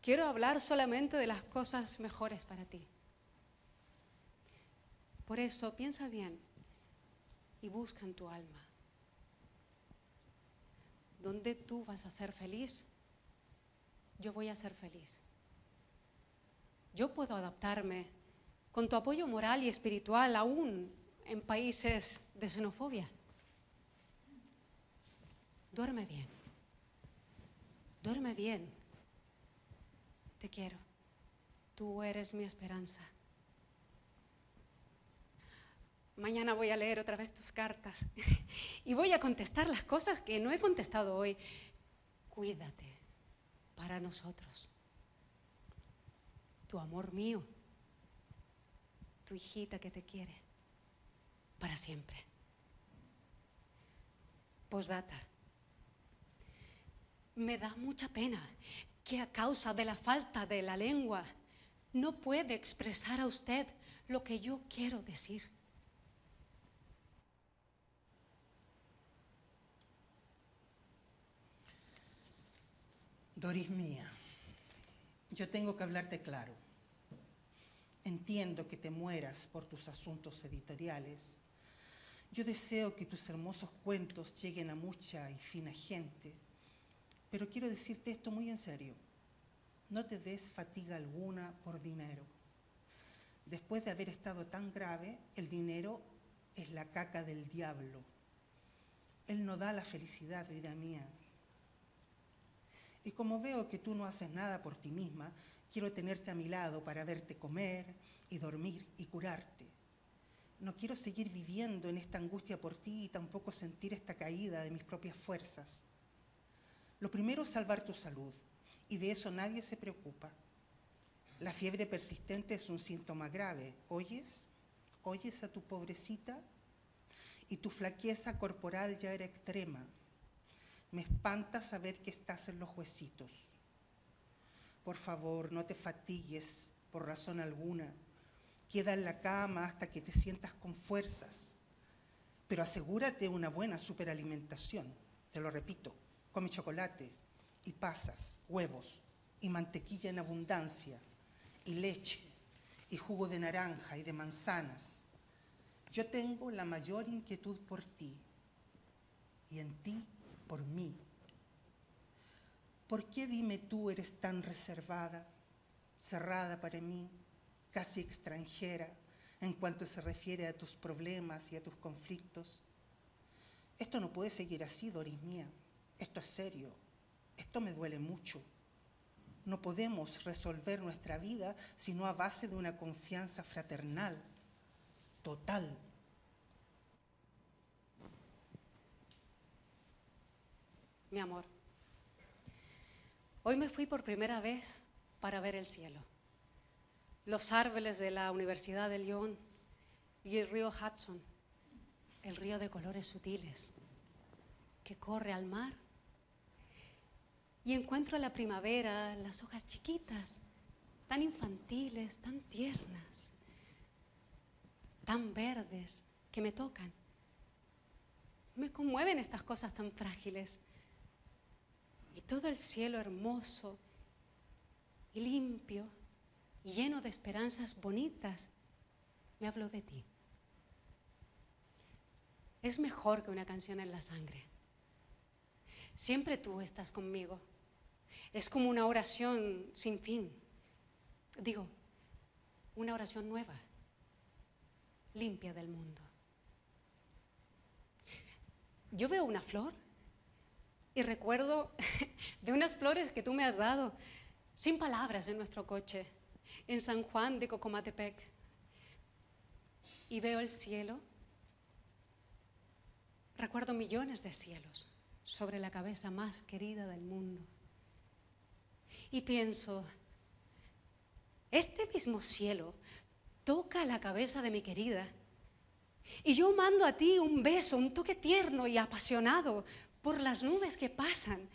Quiero hablar solamente de las cosas mejores para ti. Por eso, piensa bien y busca en tu alma. Donde tú vas a ser feliz, yo voy a ser feliz. Yo puedo adaptarme con tu apoyo moral y espiritual aún en países de xenofobia. Duerme bien. Duerme bien. Te quiero. Tú eres mi esperanza. Mañana voy a leer otra vez tus cartas y voy a contestar las cosas que no he contestado hoy. Cuídate para nosotros. Tu amor mío. Tu hijita que te quiere. Para siempre. Postdata. Me da mucha pena que a causa de la falta de la lengua no puede expresar a usted lo que yo quiero decir. Doris mía, yo tengo que hablarte claro. Entiendo que te mueras por tus asuntos editoriales. Yo deseo que tus hermosos cuentos lleguen a mucha y fina gente. Pero quiero decirte esto muy en serio. No te des fatiga alguna por dinero. Después de haber estado tan grave, el dinero es la caca del diablo. Él no da la felicidad, vida mía. Y como veo que tú no haces nada por ti misma, quiero tenerte a mi lado para verte comer y dormir y curarte. No quiero seguir viviendo en esta angustia por ti y tampoco sentir esta caída de mis propias fuerzas. Lo primero es salvar tu salud, y de eso nadie se preocupa. La fiebre persistente es un síntoma grave. ¿Oyes? ¿Oyes a tu pobrecita? Y tu flaqueza corporal ya era extrema. Me espanta saber que estás en los huesitos. Por favor, no te fatigues por razón alguna. Queda en la cama hasta que te sientas con fuerzas. Pero asegúrate una buena superalimentación. Te lo repito, come chocolate y pasas, huevos y mantequilla en abundancia y leche y jugo de naranja y de manzanas. Yo tengo la mayor inquietud por ti y en ti por mí. ¿Por qué, dime tú, eres tan reservada, cerrada para mí, casi extranjera en cuanto se refiere a tus problemas y a tus conflictos? Esto no puede seguir así, Doris mía. Esto es serio. Esto me duele mucho. No podemos resolver nuestra vida sino a base de una confianza fraternal, total. Mi amor, hoy me fui por primera vez para ver el cielo, los árboles de la Universidad de Lyon y el río Hudson, el río de colores sutiles que corre al mar. Y encuentro la primavera, las hojas chiquitas, tan infantiles, tan tiernas, tan verdes, que me tocan. Me conmueven estas cosas tan frágiles. Y todo el cielo hermoso y limpio y lleno de esperanzas bonitas me habló de ti. Es mejor que una canción en la sangre. Siempre tú estás conmigo. Es como una oración sin fin. Digo, una oración nueva, limpia del mundo. Yo veo una flor y recuerdo de unas flores que tú me has dado, sin palabras, en nuestro coche. en San Juan de Cocomatepec y veo el cielo, recuerdo millones de cielos sobre la cabeza más querida del mundo. Y pienso, este mismo cielo toca la cabeza de mi querida y yo mando a ti un beso, un toque tierno y apasionado por las nubes que pasan,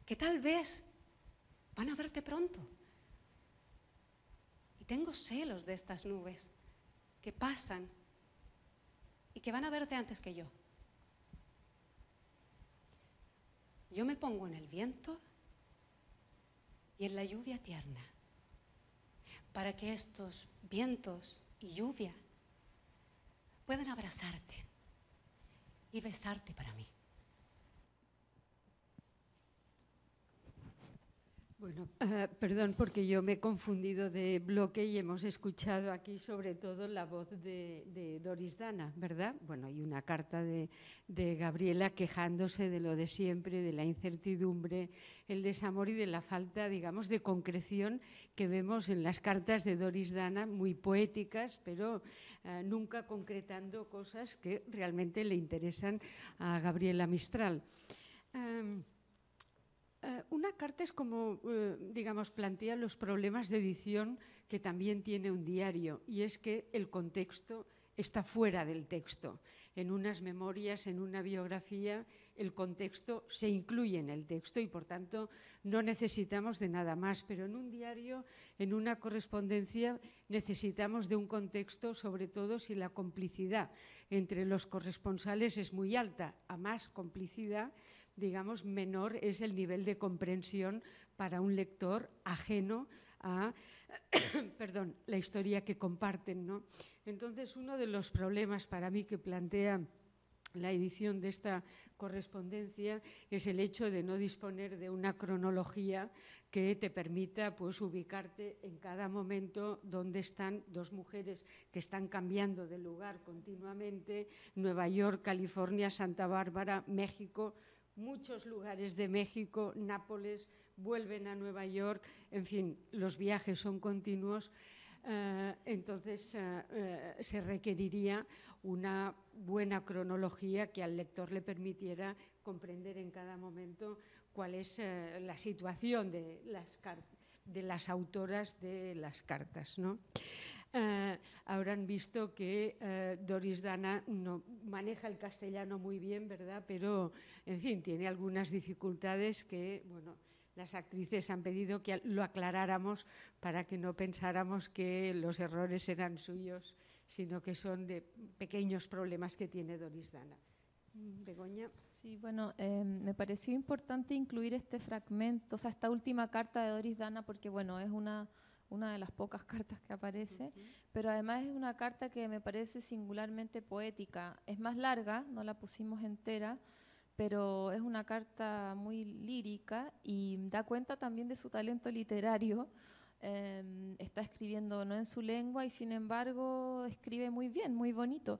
que tal vez van a verte pronto. Y tengo celos de estas nubes que pasan y que van a verte antes que yo. Yo me pongo en el viento y en la lluvia tierna, para que estos vientos y lluvia puedan abrazarte y besarte para mí. Bueno, perdón, porque yo me he confundido de bloque y hemos escuchado aquí sobre todo la voz de Doris Dana, ¿verdad? Bueno, y una carta de Gabriela quejándose de lo de siempre, de la incertidumbre, el desamor y de la falta, digamos, de concreción que vemos en las cartas de Doris Dana, muy poéticas, pero nunca concretando cosas que realmente le interesan a Gabriela Mistral. Una carta es como, digamos, plantea los problemas de edición que también tiene un diario, y es que el contexto está fuera del texto. En unas memorias, en una biografía, el contexto se incluye en el texto y, por tanto, no necesitamos de nada más. Pero en un diario, en una correspondencia, necesitamos de un contexto, sobre todo si la complicidad entre los corresponsales es muy alta. A más complicidad, digamos, menor es el nivel de comprensión para un lector ajeno a la historia que comparten, ¿no? Entonces, uno de los problemas para mí que plantea la edición de esta correspondencia es el hecho de no disponer de una cronología que te permita, pues, ubicarte en cada momento donde están dos mujeres que están cambiando de lugar continuamente: Nueva York, California, Santa Bárbara, México, muchos lugares de México, Nápoles, vuelven a Nueva York, en fin, los viajes son continuos. Entonces se requeriría una buena cronología que al lector le permitiera comprender en cada momento cuál es la situación de las autoras de las cartas, ¿no? Habrán visto que Doris Dana no maneja el castellano muy bien, ¿verdad? Pero, en fin, tiene algunas dificultades que, bueno, las actrices han pedido que lo aclaráramos para que no pensáramos que los errores eran suyos, sino que son de pequeños problemas que tiene Doris Dana. Begoña. Sí, bueno, me pareció importante incluir este fragmento, o sea, esta última carta de Doris Dana, porque, bueno, es una de las pocas cartas que aparece, pero además es una carta que me parece singularmente poética. Es más larga, no la pusimos entera, pero es una carta muy lírica y da cuenta también de su talento literario. Está escribiendo no en su lengua y, sin embargo, escribe muy bien, muy bonito.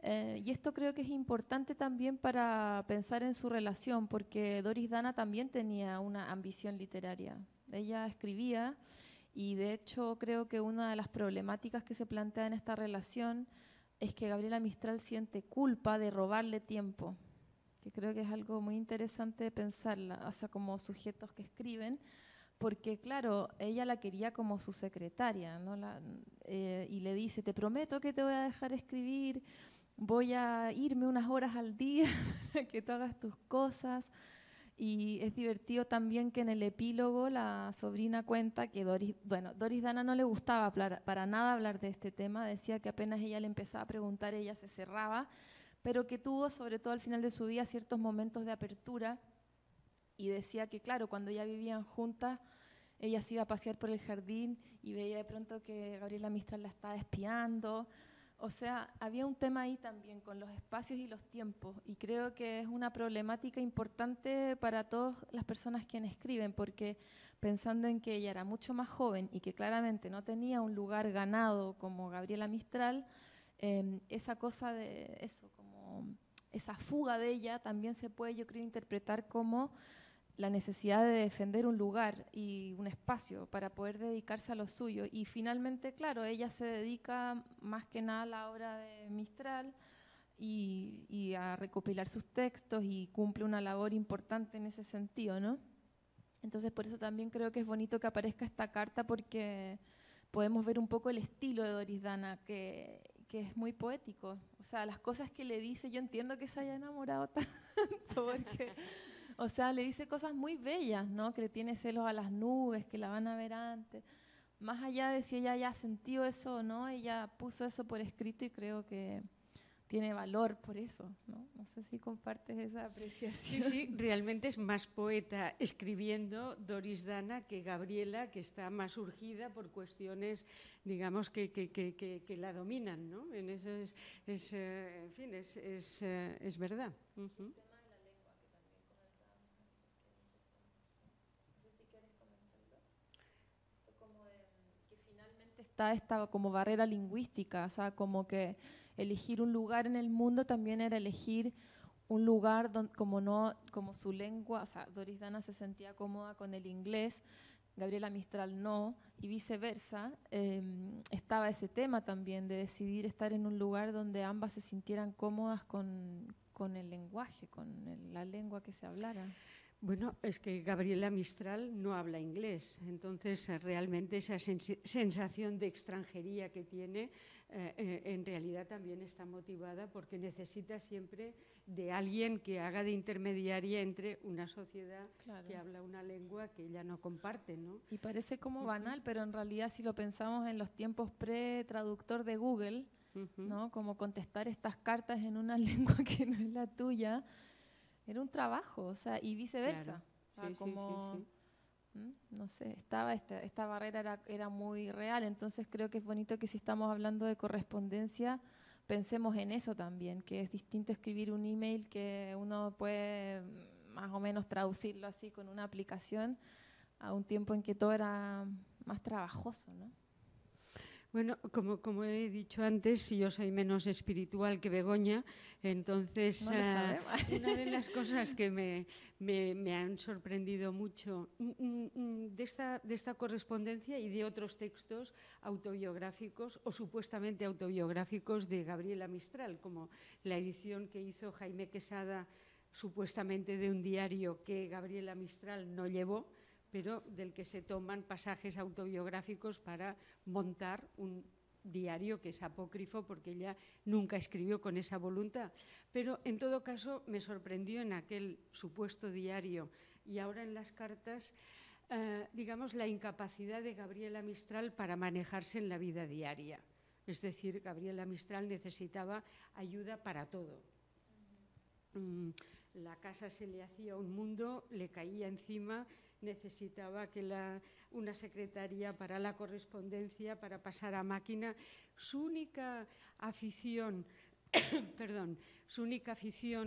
Y esto creo que es importante también para pensar en su relación, porque Doris Dana también tenía una ambición literaria. Ella escribía. Y de hecho creo que una de las problemáticas que se plantea en esta relación es que Gabriela Mistral siente culpa de robarle tiempo, que creo que es algo muy interesante de pensarla, o sea, como sujetos que escriben, porque claro, ella la quería como su secretaria, ¿no? Y le dice, te prometo que te voy a dejar escribir, voy a irme unas horas al día para que tú hagas tus cosas. Y es divertido también que en el epílogo la sobrina cuenta que Doris Dana no le gustaba para nada hablar de este tema, decía que apenas ella le empezaba a preguntar, ella se cerraba, pero que tuvo, sobre todo al final de su vida, ciertos momentos de apertura, y decía que, claro, cuando ya vivían juntas, ella se iba a pasear por el jardín y veía de pronto que Gabriela Mistral la estaba espiando. O sea, había un tema ahí también con los espacios y los tiempos, y creo que es una problemática importante para todas las personas quienes escriben, porque pensando en que ella era mucho más joven y que claramente no tenía un lugar ganado como Gabriela Mistral, esa cosa de eso, como esa fuga de ella, también se puede, yo creo, interpretar como la necesidad de defender un lugar y un espacio para poder dedicarse a lo suyo. Y finalmente, claro, ella se dedica más que nada a la obra de Mistral y a recopilar sus textos y cumple una labor importante en ese sentido, ¿no? Entonces, por eso también creo que es bonito que aparezca esta carta, porque podemos ver un poco el estilo de Doris Dana, que es muy poético. O sea, las cosas que le dice, yo entiendo que se haya enamorado tanto, porque, o sea, le dice cosas muy bellas, ¿no? Que le tiene celos a las nubes, que la van a ver antes. Más allá de si ella ya ha sentido eso o no, ella puso eso por escrito y creo que tiene valor por eso, ¿no? No sé si compartes esa apreciación. Sí, sí, realmente es más poeta escribiendo Doris Dana que Gabriela, que está más urgida por cuestiones, digamos, que la dominan, ¿no? En eso en fin, es verdad. Uh-huh. Está esta como barrera lingüística, o sea, como que elegir un lugar en el mundo también era elegir un lugar donde, como su lengua, o sea, Doris Dana se sentía cómoda con el inglés, Gabriela Mistral no, y viceversa. Estaba ese tema también de decidir estar en un lugar donde ambas se sintieran cómodas con el lenguaje, la lengua que se hablara. Bueno, es que Gabriela Mistral no habla inglés, entonces realmente esa sensación de extranjería que tiene en realidad también está motivada porque necesita siempre de alguien que haga de intermediaria entre una sociedad que habla una lengua que ella no comparte, ¿no? Y parece como banal, pero en realidad si lo pensamos en los tiempos pre-traductor de Google, ¿no? Como contestar estas cartas en una lengua que no es la tuya, era un trabajo, o sea, y viceversa. Claro. Sí, como, sí. No sé, esta barrera era muy real, entonces creo que es bonito que si estamos hablando de correspondencia, pensemos en eso también, que es distinto escribir un email que uno puede más o menos traducirlo así con una aplicación, a un tiempo en que todo era más trabajoso, ¿no? Bueno, como he dicho antes, yo soy menos espiritual que Begoña, entonces una de las cosas que me han sorprendido mucho de esta correspondencia y de otros textos autobiográficos o supuestamente autobiográficos de Gabriela Mistral, como la edición que hizo Jaime Quesada supuestamente de un diario que Gabriela Mistral no llevó, pero del que se toman pasajes autobiográficos para montar un diario que es apócrifo porque ella nunca escribió con esa voluntad. Pero en todo caso me sorprendió en aquel supuesto diario y ahora en las cartas, digamos, la incapacidad de Gabriela Mistral para manejarse en la vida diaria. Es decir, Gabriela Mistral necesitaba ayuda para todo. La casa se le hacía un mundo, le caía encima, necesitaba una secretaria para la correspondencia, para pasar a máquina. Su única afición,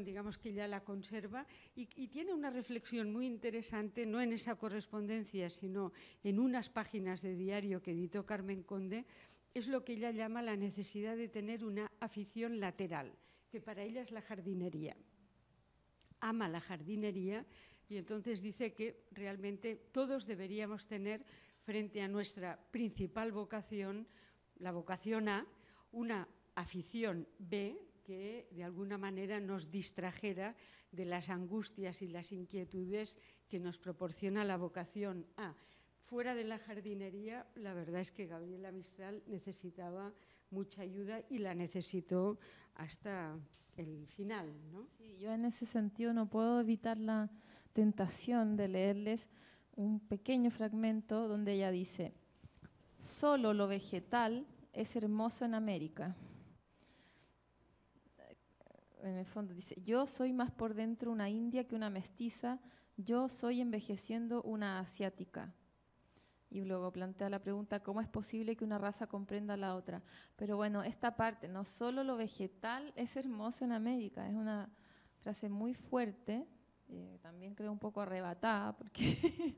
digamos que ella la conserva y tiene una reflexión muy interesante, no en esa correspondencia, sino en unas páginas de diario que editó Carmen Conde, es lo que ella llama la necesidad de tener una afición lateral, que para ella es la jardinería. Ama la jardinería y entonces dice que realmente todos deberíamos tener frente a nuestra principal vocación, la vocación A, una afición B que de alguna manera nos distrajera de las angustias y las inquietudes que nos proporciona la vocación A. Fuera de la jardinería, la verdad es que Gabriela Mistral necesitaba mucha ayuda y la necesitó hasta el final, ¿no? Sí, yo en ese sentido no puedo evitar la tentación de leerles un pequeño fragmento donde ella dice: solo lo vegetal es hermoso en América. En el fondo dice: yo soy más por dentro una india que una mestiza, yo soy envejeciendo una asiática. Y luego plantea la pregunta: ¿cómo es posible que una raza comprenda a la otra? Pero bueno, esta parte, no solo lo vegetal es hermoso en América, es una frase muy fuerte, también creo un poco arrebatada, porque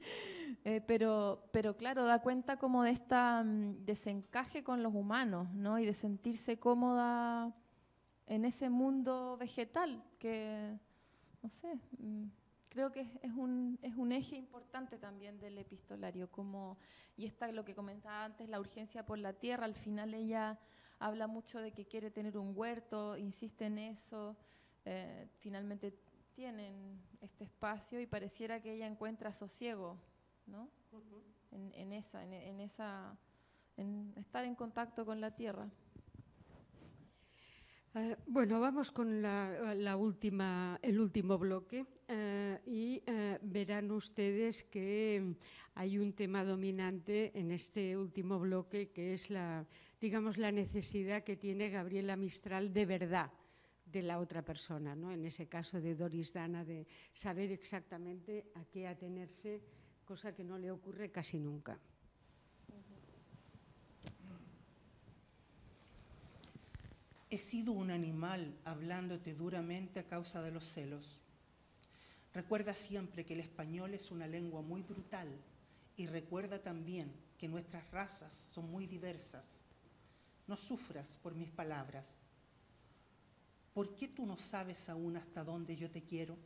pero claro, da cuenta como de esta desencaje con los humanos, ¿no? Y de sentirse cómoda en ese mundo vegetal que, no sé... creo que es un eje importante también del epistolario, y está lo que comentaba antes, la urgencia por la tierra. Al final ella habla mucho de que quiere tener un huerto, insiste en eso, finalmente tienen este espacio y pareciera que ella encuentra sosiego, ¿no? En estar en contacto con la tierra. Bueno, vamos con el último bloque y verán ustedes que hay un tema dominante en este último bloque, que es la necesidad que tiene Gabriela Mistral de verdad de la otra persona, ¿no? En ese caso de Doris Dana, de saber exactamente a qué atenerse, cosa que no le ocurre casi nunca. He sido un animal hablándote duramente a causa de los celos. Recuerda siempre que el español es una lengua muy brutal y recuerda también que nuestras razas son muy diversas. No sufras por mis palabras. ¿Por qué tú no sabes aún hasta dónde yo te quiero?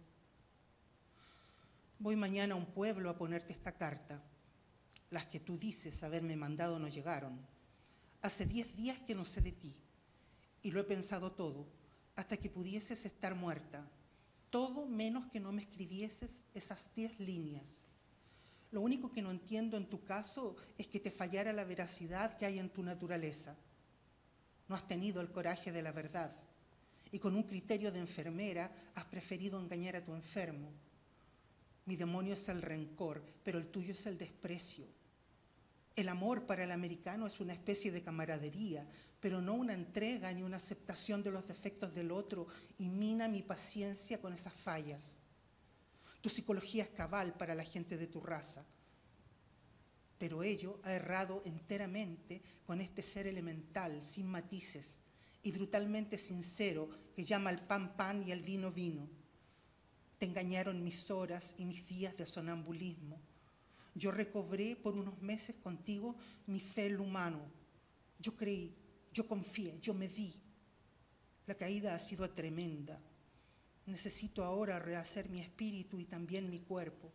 Voy mañana a un pueblo a ponerte esta carta. Las que tú dices haberme mandado no llegaron. Hace 10 días que no sé de ti. Y lo he pensado todo, hasta que pudieses estar muerta. Todo menos que no me escribieses esas 10 líneas. Lo único que no entiendo en tu caso es que te fallara la veracidad que hay en tu naturaleza. No has tenido el coraje de la verdad. Y con un criterio de enfermera has preferido engañar a tu enfermo. Mi demonio es el rencor, pero el tuyo es el desprecio. El amor para el americano es una especie de camaradería, pero no una entrega ni una aceptación de los defectos del otro, y mina mi paciencia con esas fallas. Tu psicología es cabal para la gente de tu raza, pero ello ha errado enteramente con este ser elemental, sin matices, y brutalmente sincero, que llama al pan pan y al vino vino. Te engañaron mis horas y mis días de sonambulismo. Yo recobré por unos meses contigo mi fe en lo humano. Yo creí, yo confié, yo me di. La caída ha sido tremenda. Necesito ahora rehacer mi espíritu y también mi cuerpo.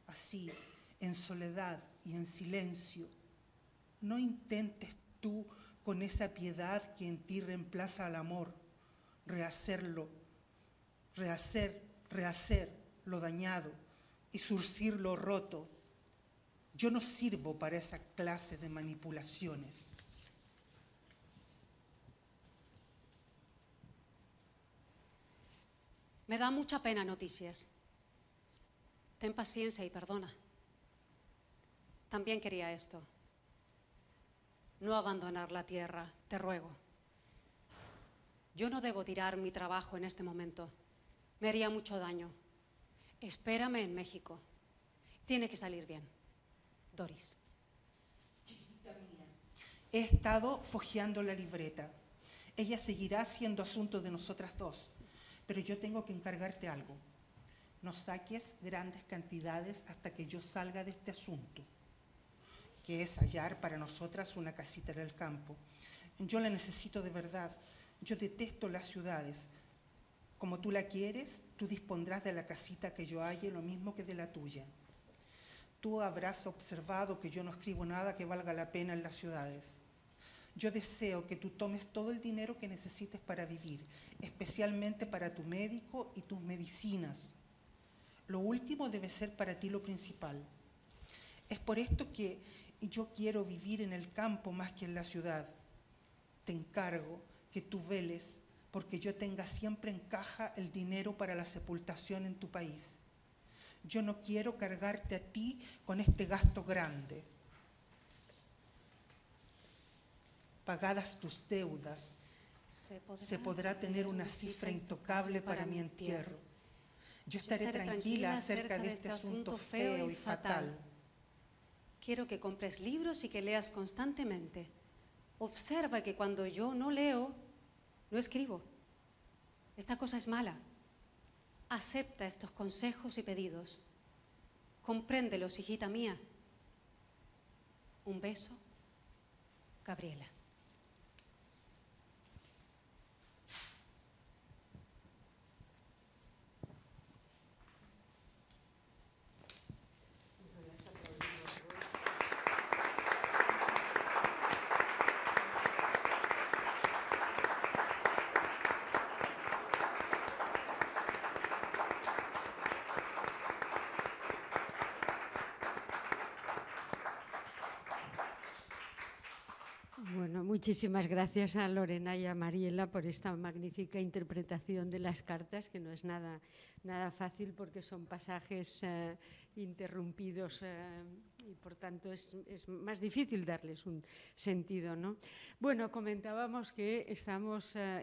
Así, en soledad y en silencio. No intentes tú, con esa piedad que en ti reemplaza al amor, rehacerlo, rehacer lo dañado y surcir lo roto. Yo no sirvo para esa clase de manipulaciones. Me da mucha pena, Noticias. Ten paciencia y perdona. También quería esto. No abandonar la tierra, te ruego. Yo no debo tirar mi trabajo en este momento. Me haría mucho daño. Espérame en México. Tiene que salir bien. Doris. Chiquita mía, he estado fojeando la libreta. Ella seguirá siendo asunto de nosotras dos, pero yo tengo que encargarte algo. No saques grandes cantidades hasta que yo salga de este asunto, que es hallar para nosotras una casita en el campo. Yo la necesito de verdad. Yo detesto las ciudades. Como tú la quieres, tú dispondrás de la casita que yo halle, lo mismo que de la tuya. Tú habrás observado que yo no escribo nada que valga la pena en las ciudades. Yo deseo que tú tomes todo el dinero que necesites para vivir, especialmente para tu médico y tus medicinas. Lo último debe ser para ti lo principal. Es por esto que yo quiero vivir en el campo más que en la ciudad. Te encargo que tú veles porque yo tenga siempre en caja el dinero para la sepultación en tu país. Yo no quiero cargarte a ti con este gasto grande. Pagadas tus deudas, se podrá tener una cifra intocable para mi entierro. Yo estaré tranquila acerca de este asunto feo y fatal. Quiero que compres libros y que leas constantemente. Observa que cuando yo no leo, no escribo. Esta cosa es mala. Acepta estos consejos y pedidos. Compréndelos, hijita mía. Un beso, Gabriela. muchísimas gracias a Lorena y a Mariela por esta magnífica interpretación de las cartas, que no es nada fácil porque son pasajes interrumpidos y por tanto es más difícil darles un sentido, ¿no? Bueno, comentábamos que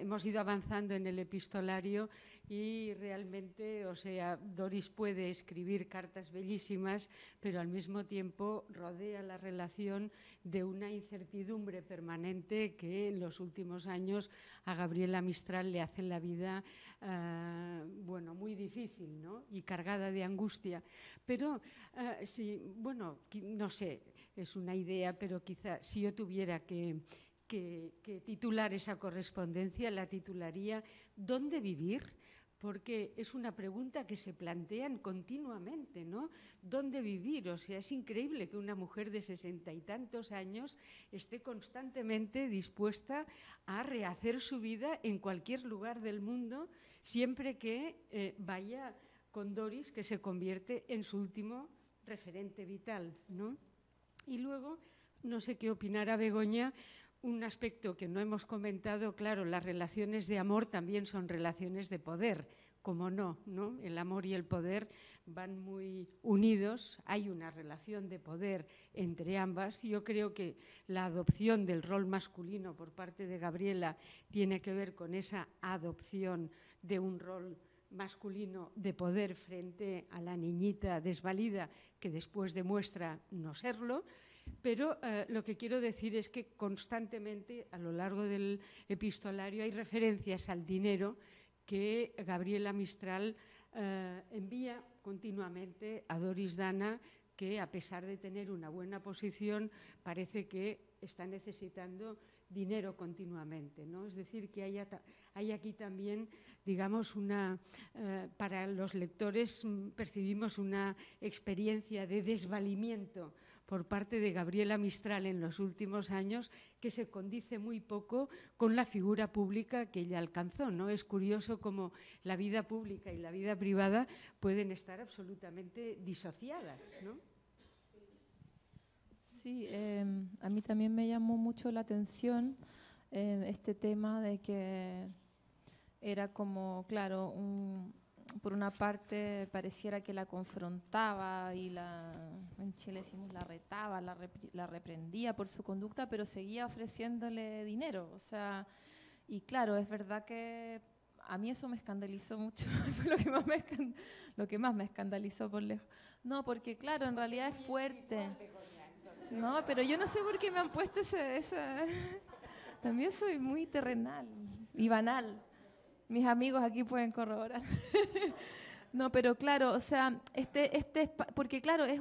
hemos ido avanzando en el epistolario y realmente, o sea, Doris puede escribir cartas bellísimas, pero al mismo tiempo rodea la relación de una incertidumbre permanente que en los últimos años a Gabriela Mistral le hace la vida bueno, muy difícil, ¿no? Y cargada de angustia. Pero no sé, es una idea, pero quizá si yo tuviera que titular esa correspondencia, la titularía ¿Dónde vivir? Porque es una pregunta que se plantean continuamente, ¿no? ¿Dónde vivir? O sea, es increíble que una mujer de 60 y tantos años esté constantemente dispuesta a rehacer su vida en cualquier lugar del mundo, siempre que vaya con Doris, que se convierte en su último referente vital, ¿no? Y luego, no sé qué opinará Begoña, un aspecto que no hemos comentado, claro, las relaciones de amor también son relaciones de poder, como no, ¿no? El amor y el poder van muy unidos, hay una relación de poder entre ambas. Yo creo que la adopción del rol masculino por parte de Gabriela tiene que ver con esa adopción de un rol masculino de poder frente a la niñita desvalida que después demuestra no serlo. Pero lo que quiero decir es que constantemente a lo largo del epistolario hay referencias al dinero que Gabriela Mistral envía continuamente a Doris Dana, que a pesar de tener una buena posición parece que está necesitando dinero continuamente, ¿no? Es decir, que hay aquí también, digamos, para los lectores percibimos una experiencia de desvalimiento por parte de Gabriela Mistral en los últimos años que se condice muy poco con la figura pública que ella alcanzó, ¿no? Es curioso cómo la vida pública y la vida privada pueden estar absolutamente disociadas, ¿no? Sí, a mí también me llamó mucho la atención este tema de que era como, claro, por una parte pareciera que la confrontaba y en Chile decimos la retaba, la reprendía por su conducta, pero seguía ofreciéndole dinero. O sea, y claro, es verdad que a mí eso me escandalizó mucho, fue lo que más me escandalizó por lejos. No, porque claro, en realidad es fuerte. No, pero yo no sé por qué me han puesto esa... También soy muy terrenal y banal. Mis amigos aquí pueden corroborar. No, pero claro, o sea, porque claro, es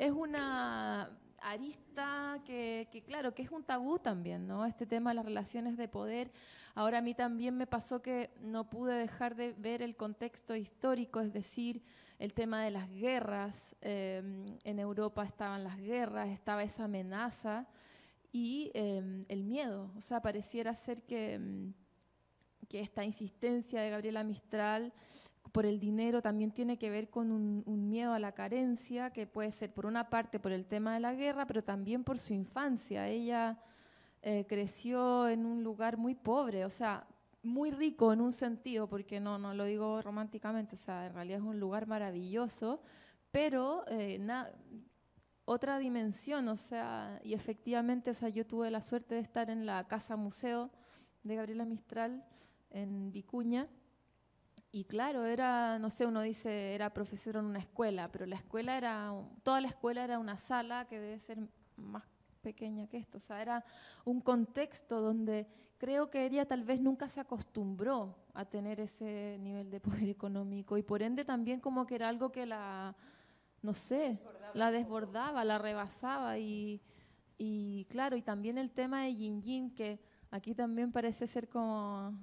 una arista que claro, que es un tabú también, ¿no? Este tema de las relaciones de poder. Ahora a mí también me pasó que no pude dejar de ver el contexto histórico, es decir, el tema de las guerras. En Europa estaban las guerras, estaba esa amenaza y el miedo. O sea, pareciera ser que esta insistencia de Gabriela Mistral por el dinero también tiene que ver con un miedo a la carencia, que puede ser por una parte por el tema de la guerra, pero también por su infancia. Ella creció en un lugar muy pobre, o sea, muy rico en un sentido, porque no lo digo románticamente, o sea, en realidad es un lugar maravilloso, pero otra dimensión, o sea, y efectivamente, o sea, yo tuve la suerte de estar en la casa museo de Gabriela Mistral en Vicuña, y claro, era, no sé, uno dice, era profesor en una escuela, pero toda la escuela era una sala que debe ser más pequeña que esto, o sea, era un contexto donde creo que ella tal vez nunca se acostumbró a tener ese nivel de poder económico y por ende también como que era algo que la desbordaba, la rebasaba y claro, y también el tema de Yin Yin, que aquí también parece ser como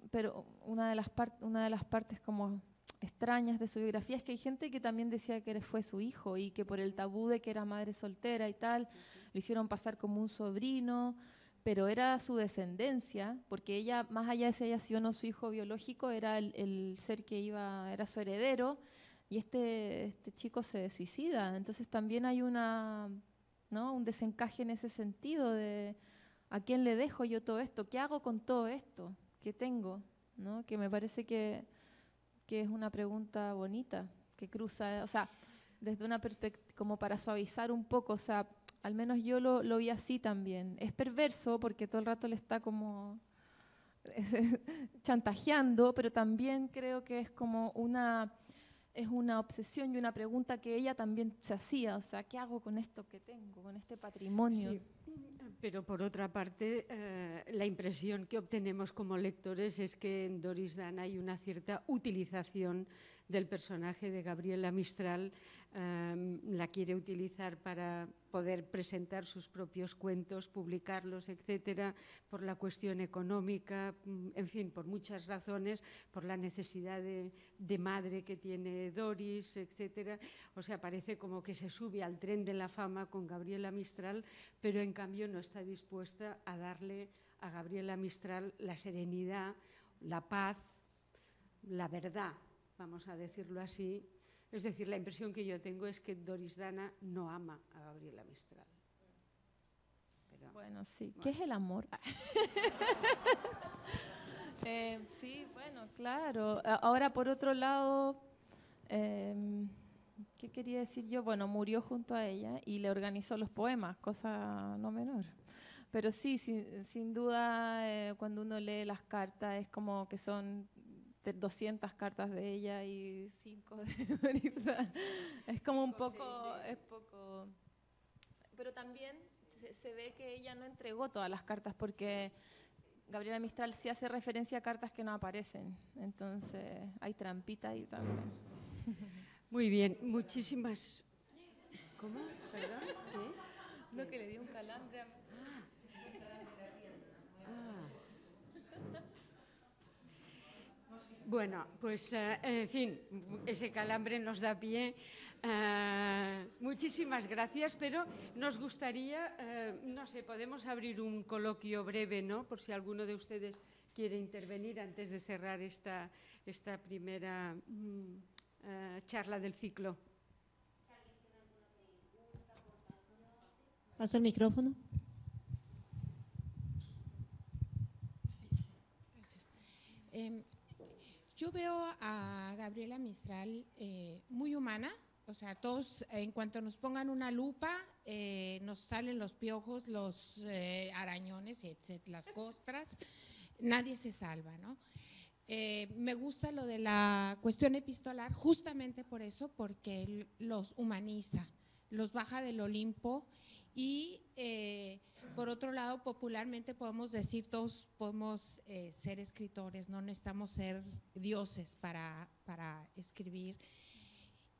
pero una de las partes como extrañas de su biografía es que hay gente que también decía que fue su hijo y que por el tabú de que era madre soltera y tal, lo hicieron pasar como un sobrino, pero era su descendencia, porque ella, más allá de si haya sido o no su hijo biológico, era el ser que era su heredero, y este chico se suicida. Entonces también hay una ¿no? Un desencaje en ese sentido de ¿a quién le dejo yo todo esto? ¿Qué hago con todo esto que tengo? ¿No? Que me parece que es una pregunta bonita, que cruza, o sea, desde una perspectiva, como para suavizar un poco, o sea, al menos yo lo vi así también. Es perverso porque todo el rato le está como chantajeando, pero también creo que es como es una obsesión y una pregunta que ella también se hacía, o sea, ¿qué hago con esto que tengo, con este patrimonio? Sí, pero por otra parte, la impresión que obtenemos como lectores es que en Doris Dana hay una cierta utilización del personaje de Gabriela Mistral. La quiere utilizar para poder presentar sus propios cuentos, publicarlos, etcétera, por la cuestión económica, en fin, por muchas razones, por la necesidad de madre que tiene Doris, etcétera. O sea, parece como que se sube al tren de la fama con Gabriela Mistral, pero en cambio no está dispuesta a darle a Gabriela Mistral la serenidad, la paz, la verdad, vamos a decirlo así. Es decir, la impresión que yo tengo es que Doris Dana no ama a Gabriela Mistral. Pero, bueno, sí. bueno. ¿Qué es el amor? Sí, bueno, claro. Ahora, por otro lado, ¿qué quería decir yo? Bueno, murió junto a ella y le organizó los poemas, cosa no menor. Pero sí, sin duda, cuando uno lee las cartas, es como que son 200 cartas de ella y 5 de Dorita. Es como un poco, es poco. Pero también se ve que ella no entregó todas las cartas porque Gabriela Mistral sí hace referencia a cartas que no aparecen. Entonces hay trampita ahí también. Muy bien, muchísimas. ¿Cómo? ¿Perdón? ¿Qué? No, que le dio un calambre a... Bueno, pues en fin, ese calambre nos da pie. Muchísimas gracias, pero nos gustaría, no sé, podemos abrir un coloquio breve, ¿no? Por si alguno de ustedes quiere intervenir antes de cerrar esta primera charla del ciclo. Paso el micrófono. Gracias. Yo veo a Gabriela Mistral muy humana, o sea, todos en cuanto nos pongan una lupa nos salen los piojos, los arañones, etcétera, las costras, nadie se salva, ¿no? Me gusta lo de la cuestión epistolar justamente por eso, porque los humaniza, los baja del Olimpo y por otro lado, popularmente podemos decir, todos podemos ser escritores, no necesitamos ser dioses para escribir.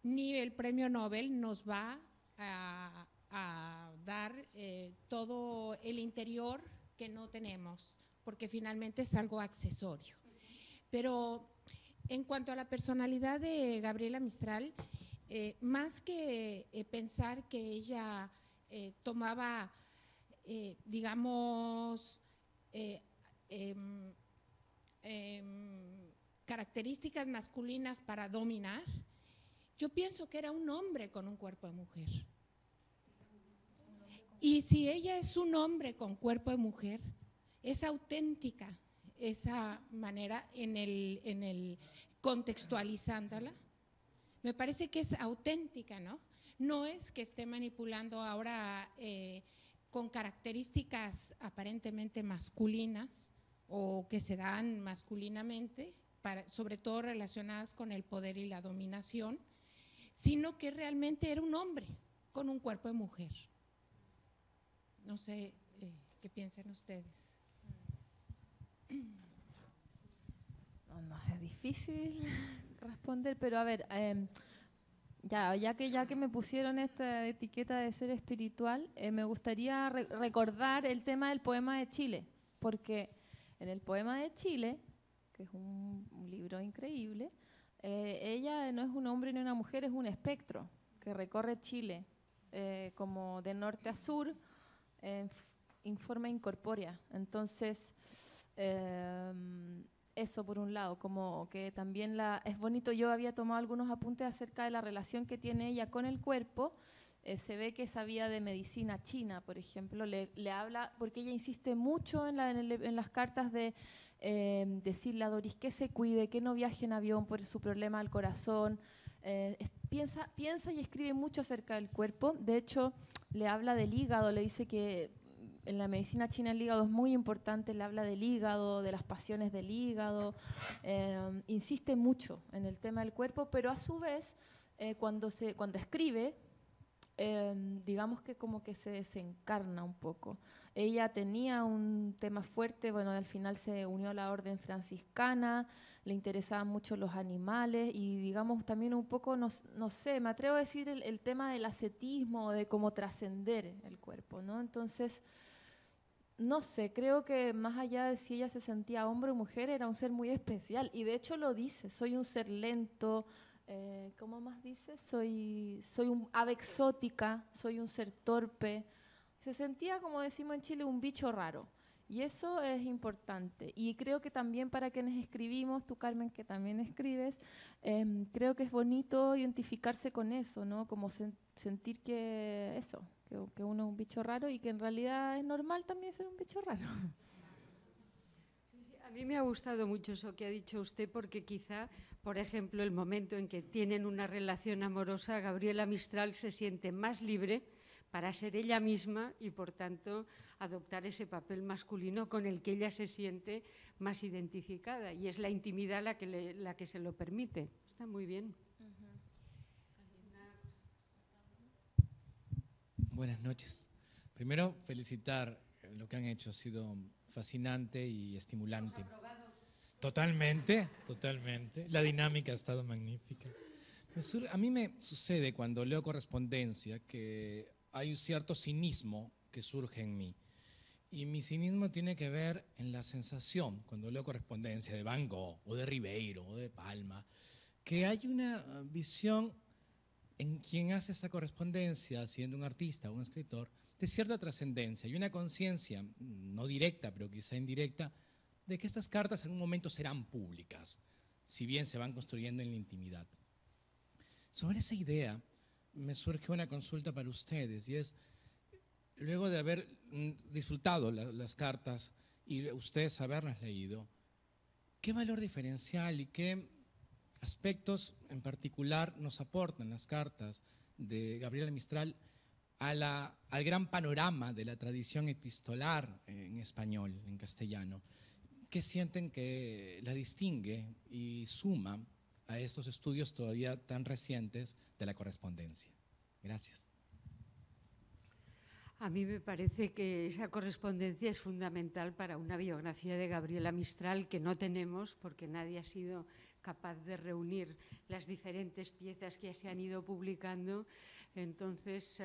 Ni el premio Nobel nos va a dar todo el interior que no tenemos, porque finalmente es algo accesorio. Pero en cuanto a la personalidad de Gabriela Mistral, más que pensar que ella tomaba, digamos, características masculinas para dominar, yo pienso que era un hombre con un cuerpo de mujer. Y si ella es un hombre con cuerpo de mujer, es auténtica esa manera en el contextualizándola. Me parece que es auténtica, ¿no? No es que esté manipulando ahora con características aparentemente masculinas o que se dan masculinamente, sobre todo relacionadas con el poder y la dominación, sino que realmente era un hombre con un cuerpo de mujer. No sé qué piensan ustedes. No, es difícil responder, pero a ver, ya que me pusieron esta etiqueta de ser espiritual, me gustaría recordar el tema del poema de Chile, porque en el poema de Chile, que es un libro increíble, ella no es un hombre ni una mujer, es un espectro que recorre Chile como de norte a sur en forma incorpórea. Entonces, eso por un lado, como que también es bonito. Yo había tomado algunos apuntes acerca de la relación que tiene ella con el cuerpo Se ve que sabía de medicina china, por ejemplo, le habla, porque ella insiste mucho en las cartas de decirle a Doris que se cuide, que no viaje en avión por su problema al corazón. Piensa y escribe mucho acerca del cuerpo. De hecho, le habla del hígado, le dice que en la medicina china el hígado es muy importante, le habla del hígado, de las pasiones del hígado, insiste mucho en el tema del cuerpo, pero a su vez, cuando escribe, digamos que como que se desencarna un poco. Ella tenía un tema fuerte, bueno, al final se unió a la orden franciscana, le interesaban mucho los animales y digamos también un poco, no sé, me atrevo a decir el tema del ascetismo, de cómo trascender el cuerpo, ¿no? Entonces, no sé, creo que más allá de si ella se sentía hombre o mujer, era un ser muy especial y de hecho lo dice, soy un ser lento. ¿Cómo más dice? Soy un ave exótica, soy un ser torpe. Se sentía, como decimos en Chile, un bicho raro. Y eso es importante. Y creo que también para quienes escribimos, tú Carmen, que también escribes, creo que es bonito identificarse con eso, ¿no? Como sentir que que uno es un bicho raro y que en realidad es normal también ser un bicho raro. A mí me ha gustado mucho eso que ha dicho usted porque quizá, por ejemplo, el momento en que tienen una relación amorosa, Gabriela Mistral se siente más libre para ser ella misma y, por tanto, adoptar ese papel masculino con el que ella se siente más identificada. Y es la intimidad la que se lo permite. Está muy bien. Buenas noches. Primero, felicitar lo que han hecho. Ha sido fascinante y estimulante. Totalmente, totalmente. La dinámica ha estado magnífica. A mí me sucede cuando leo correspondencia que hay un cierto cinismo que surge en mí. Y mi cinismo tiene que ver en la sensación, cuando leo correspondencia de Van Gogh, o de Ribeiro, o de Palma, que hay una visión en quien hace esta correspondencia, siendo un artista o un escritor, de cierta trascendencia y una conciencia, no directa, pero quizá indirecta, de que estas cartas en un momento serán públicas, si bien se van construyendo en la intimidad. Sobre esa idea me surge una consulta para ustedes, y es, luego de haber disfrutado las cartas y ustedes haberlas leído, ¿qué valor diferencial y qué aspectos en particular nos aportan las cartas de Gabriela Mistral al gran panorama de la tradición epistolar en español, en castellano? ¿Qué sienten que la distingue y suma a estos estudios todavía tan recientes de la correspondencia? Gracias. A mí me parece que esa correspondencia es fundamental para una biografía de Gabriela Mistral que no tenemos porque nadie ha sido capaz de reunir las diferentes piezas que se han ido publicando. Entonces,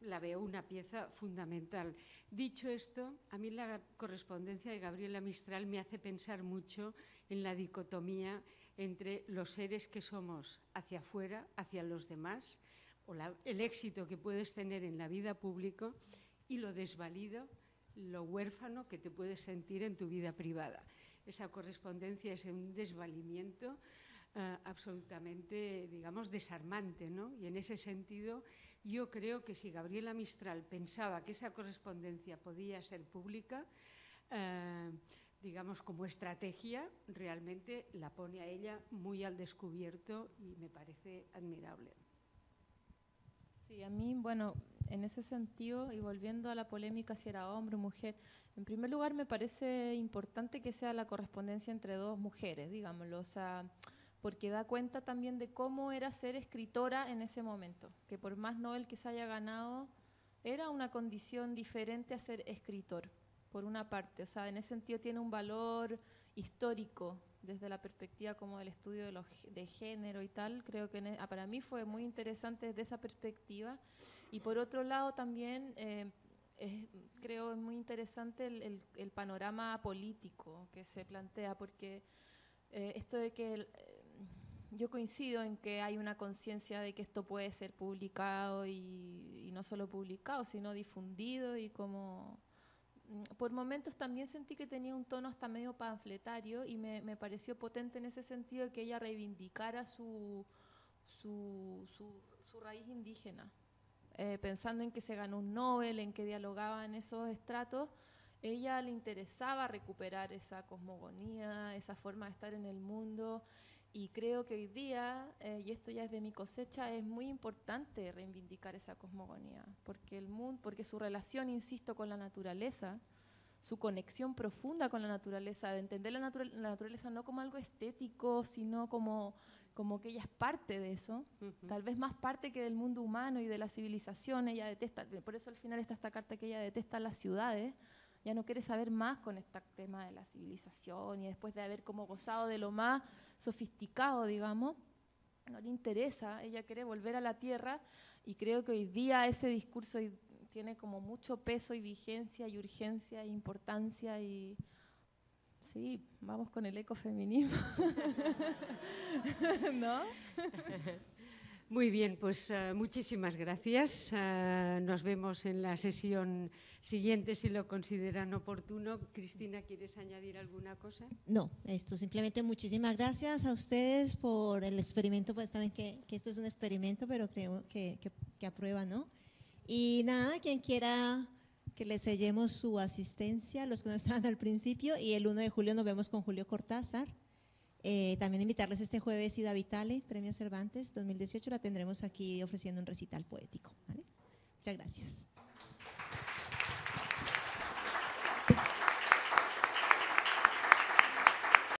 la veo una pieza fundamental. Dicho esto, a mí la correspondencia de Gabriela Mistral me hace pensar mucho en la dicotomía entre los seres que somos hacia afuera, hacia los demás, o el éxito que puedes tener en la vida pública y lo desvalido, lo huérfano que te puedes sentir en tu vida privada. Esa correspondencia es un desvalimiento absolutamente, digamos, desarmante, ¿no? Y en ese sentido, yo creo que si Gabriela Mistral pensaba que esa correspondencia podía ser pública, digamos, como estrategia, realmente la pone a ella muy al descubierto y me parece admirable. Sí, a mí, bueno, en ese sentido, y volviendo a la polémica si era hombre o mujer, en primer lugar me parece importante que sea la correspondencia entre dos mujeres, digámoslo, o sea, porque da cuenta también de cómo era ser escritora en ese momento, que por más Nobel que se haya ganado, era una condición diferente a ser escritor, por una parte, o sea, en ese sentido tiene un valor histórico, desde la perspectiva como del estudio de género y tal, creo que para mí fue muy interesante desde esa perspectiva. Y por otro lado también creo muy interesante el panorama político que se plantea, porque esto de que yo coincido en que hay una conciencia de que esto puede ser publicado y no solo publicado, sino difundido y como... Por momentos también sentí que tenía un tono hasta medio panfletario y me pareció potente en ese sentido que ella reivindicara su raíz indígena, pensando en que se ganó un Nobel, en que dialogaba en esos estratos, ella le interesaba recuperar esa cosmogonía, esa forma de estar en el mundo, y creo que hoy día, y esto ya es de mi cosecha, es muy importante reivindicar esa cosmogonía, porque el mundo, porque su relación, insisto, con la naturaleza, su conexión profunda con la naturaleza, de entender la naturaleza no como algo estético, sino como que ella es parte de eso, tal vez más parte que del mundo humano y de la civilización. Ella detesta, por eso al final está esta carta que ella detesta las ciudades, ya no quiere saber más con este tema de la civilización, y después de haber como gozado de lo más sofisticado, digamos, no le interesa, ella quiere volver a la tierra, y creo que hoy día ese discurso tiene como mucho peso y vigencia y urgencia e importancia, y sí, vamos con el ecofeminismo. ¿No? Muy bien, pues muchísimas gracias. Nos vemos en la sesión siguiente si lo consideran oportuno. Cristina, ¿quieres añadir alguna cosa? No, esto simplemente muchísimas gracias a ustedes por el experimento, pues saben que esto es un experimento, pero creo que aprueba, ¿no? Y nada, quien quiera que le sellemos su asistencia, los que no estaban al principio, y el 1 de julio nos vemos con Julio Cortázar. También invitarles este jueves Ida Vitale, Premio Cervantes 2018, la tendremos aquí ofreciendo un recital poético, ¿vale? Muchas gracias.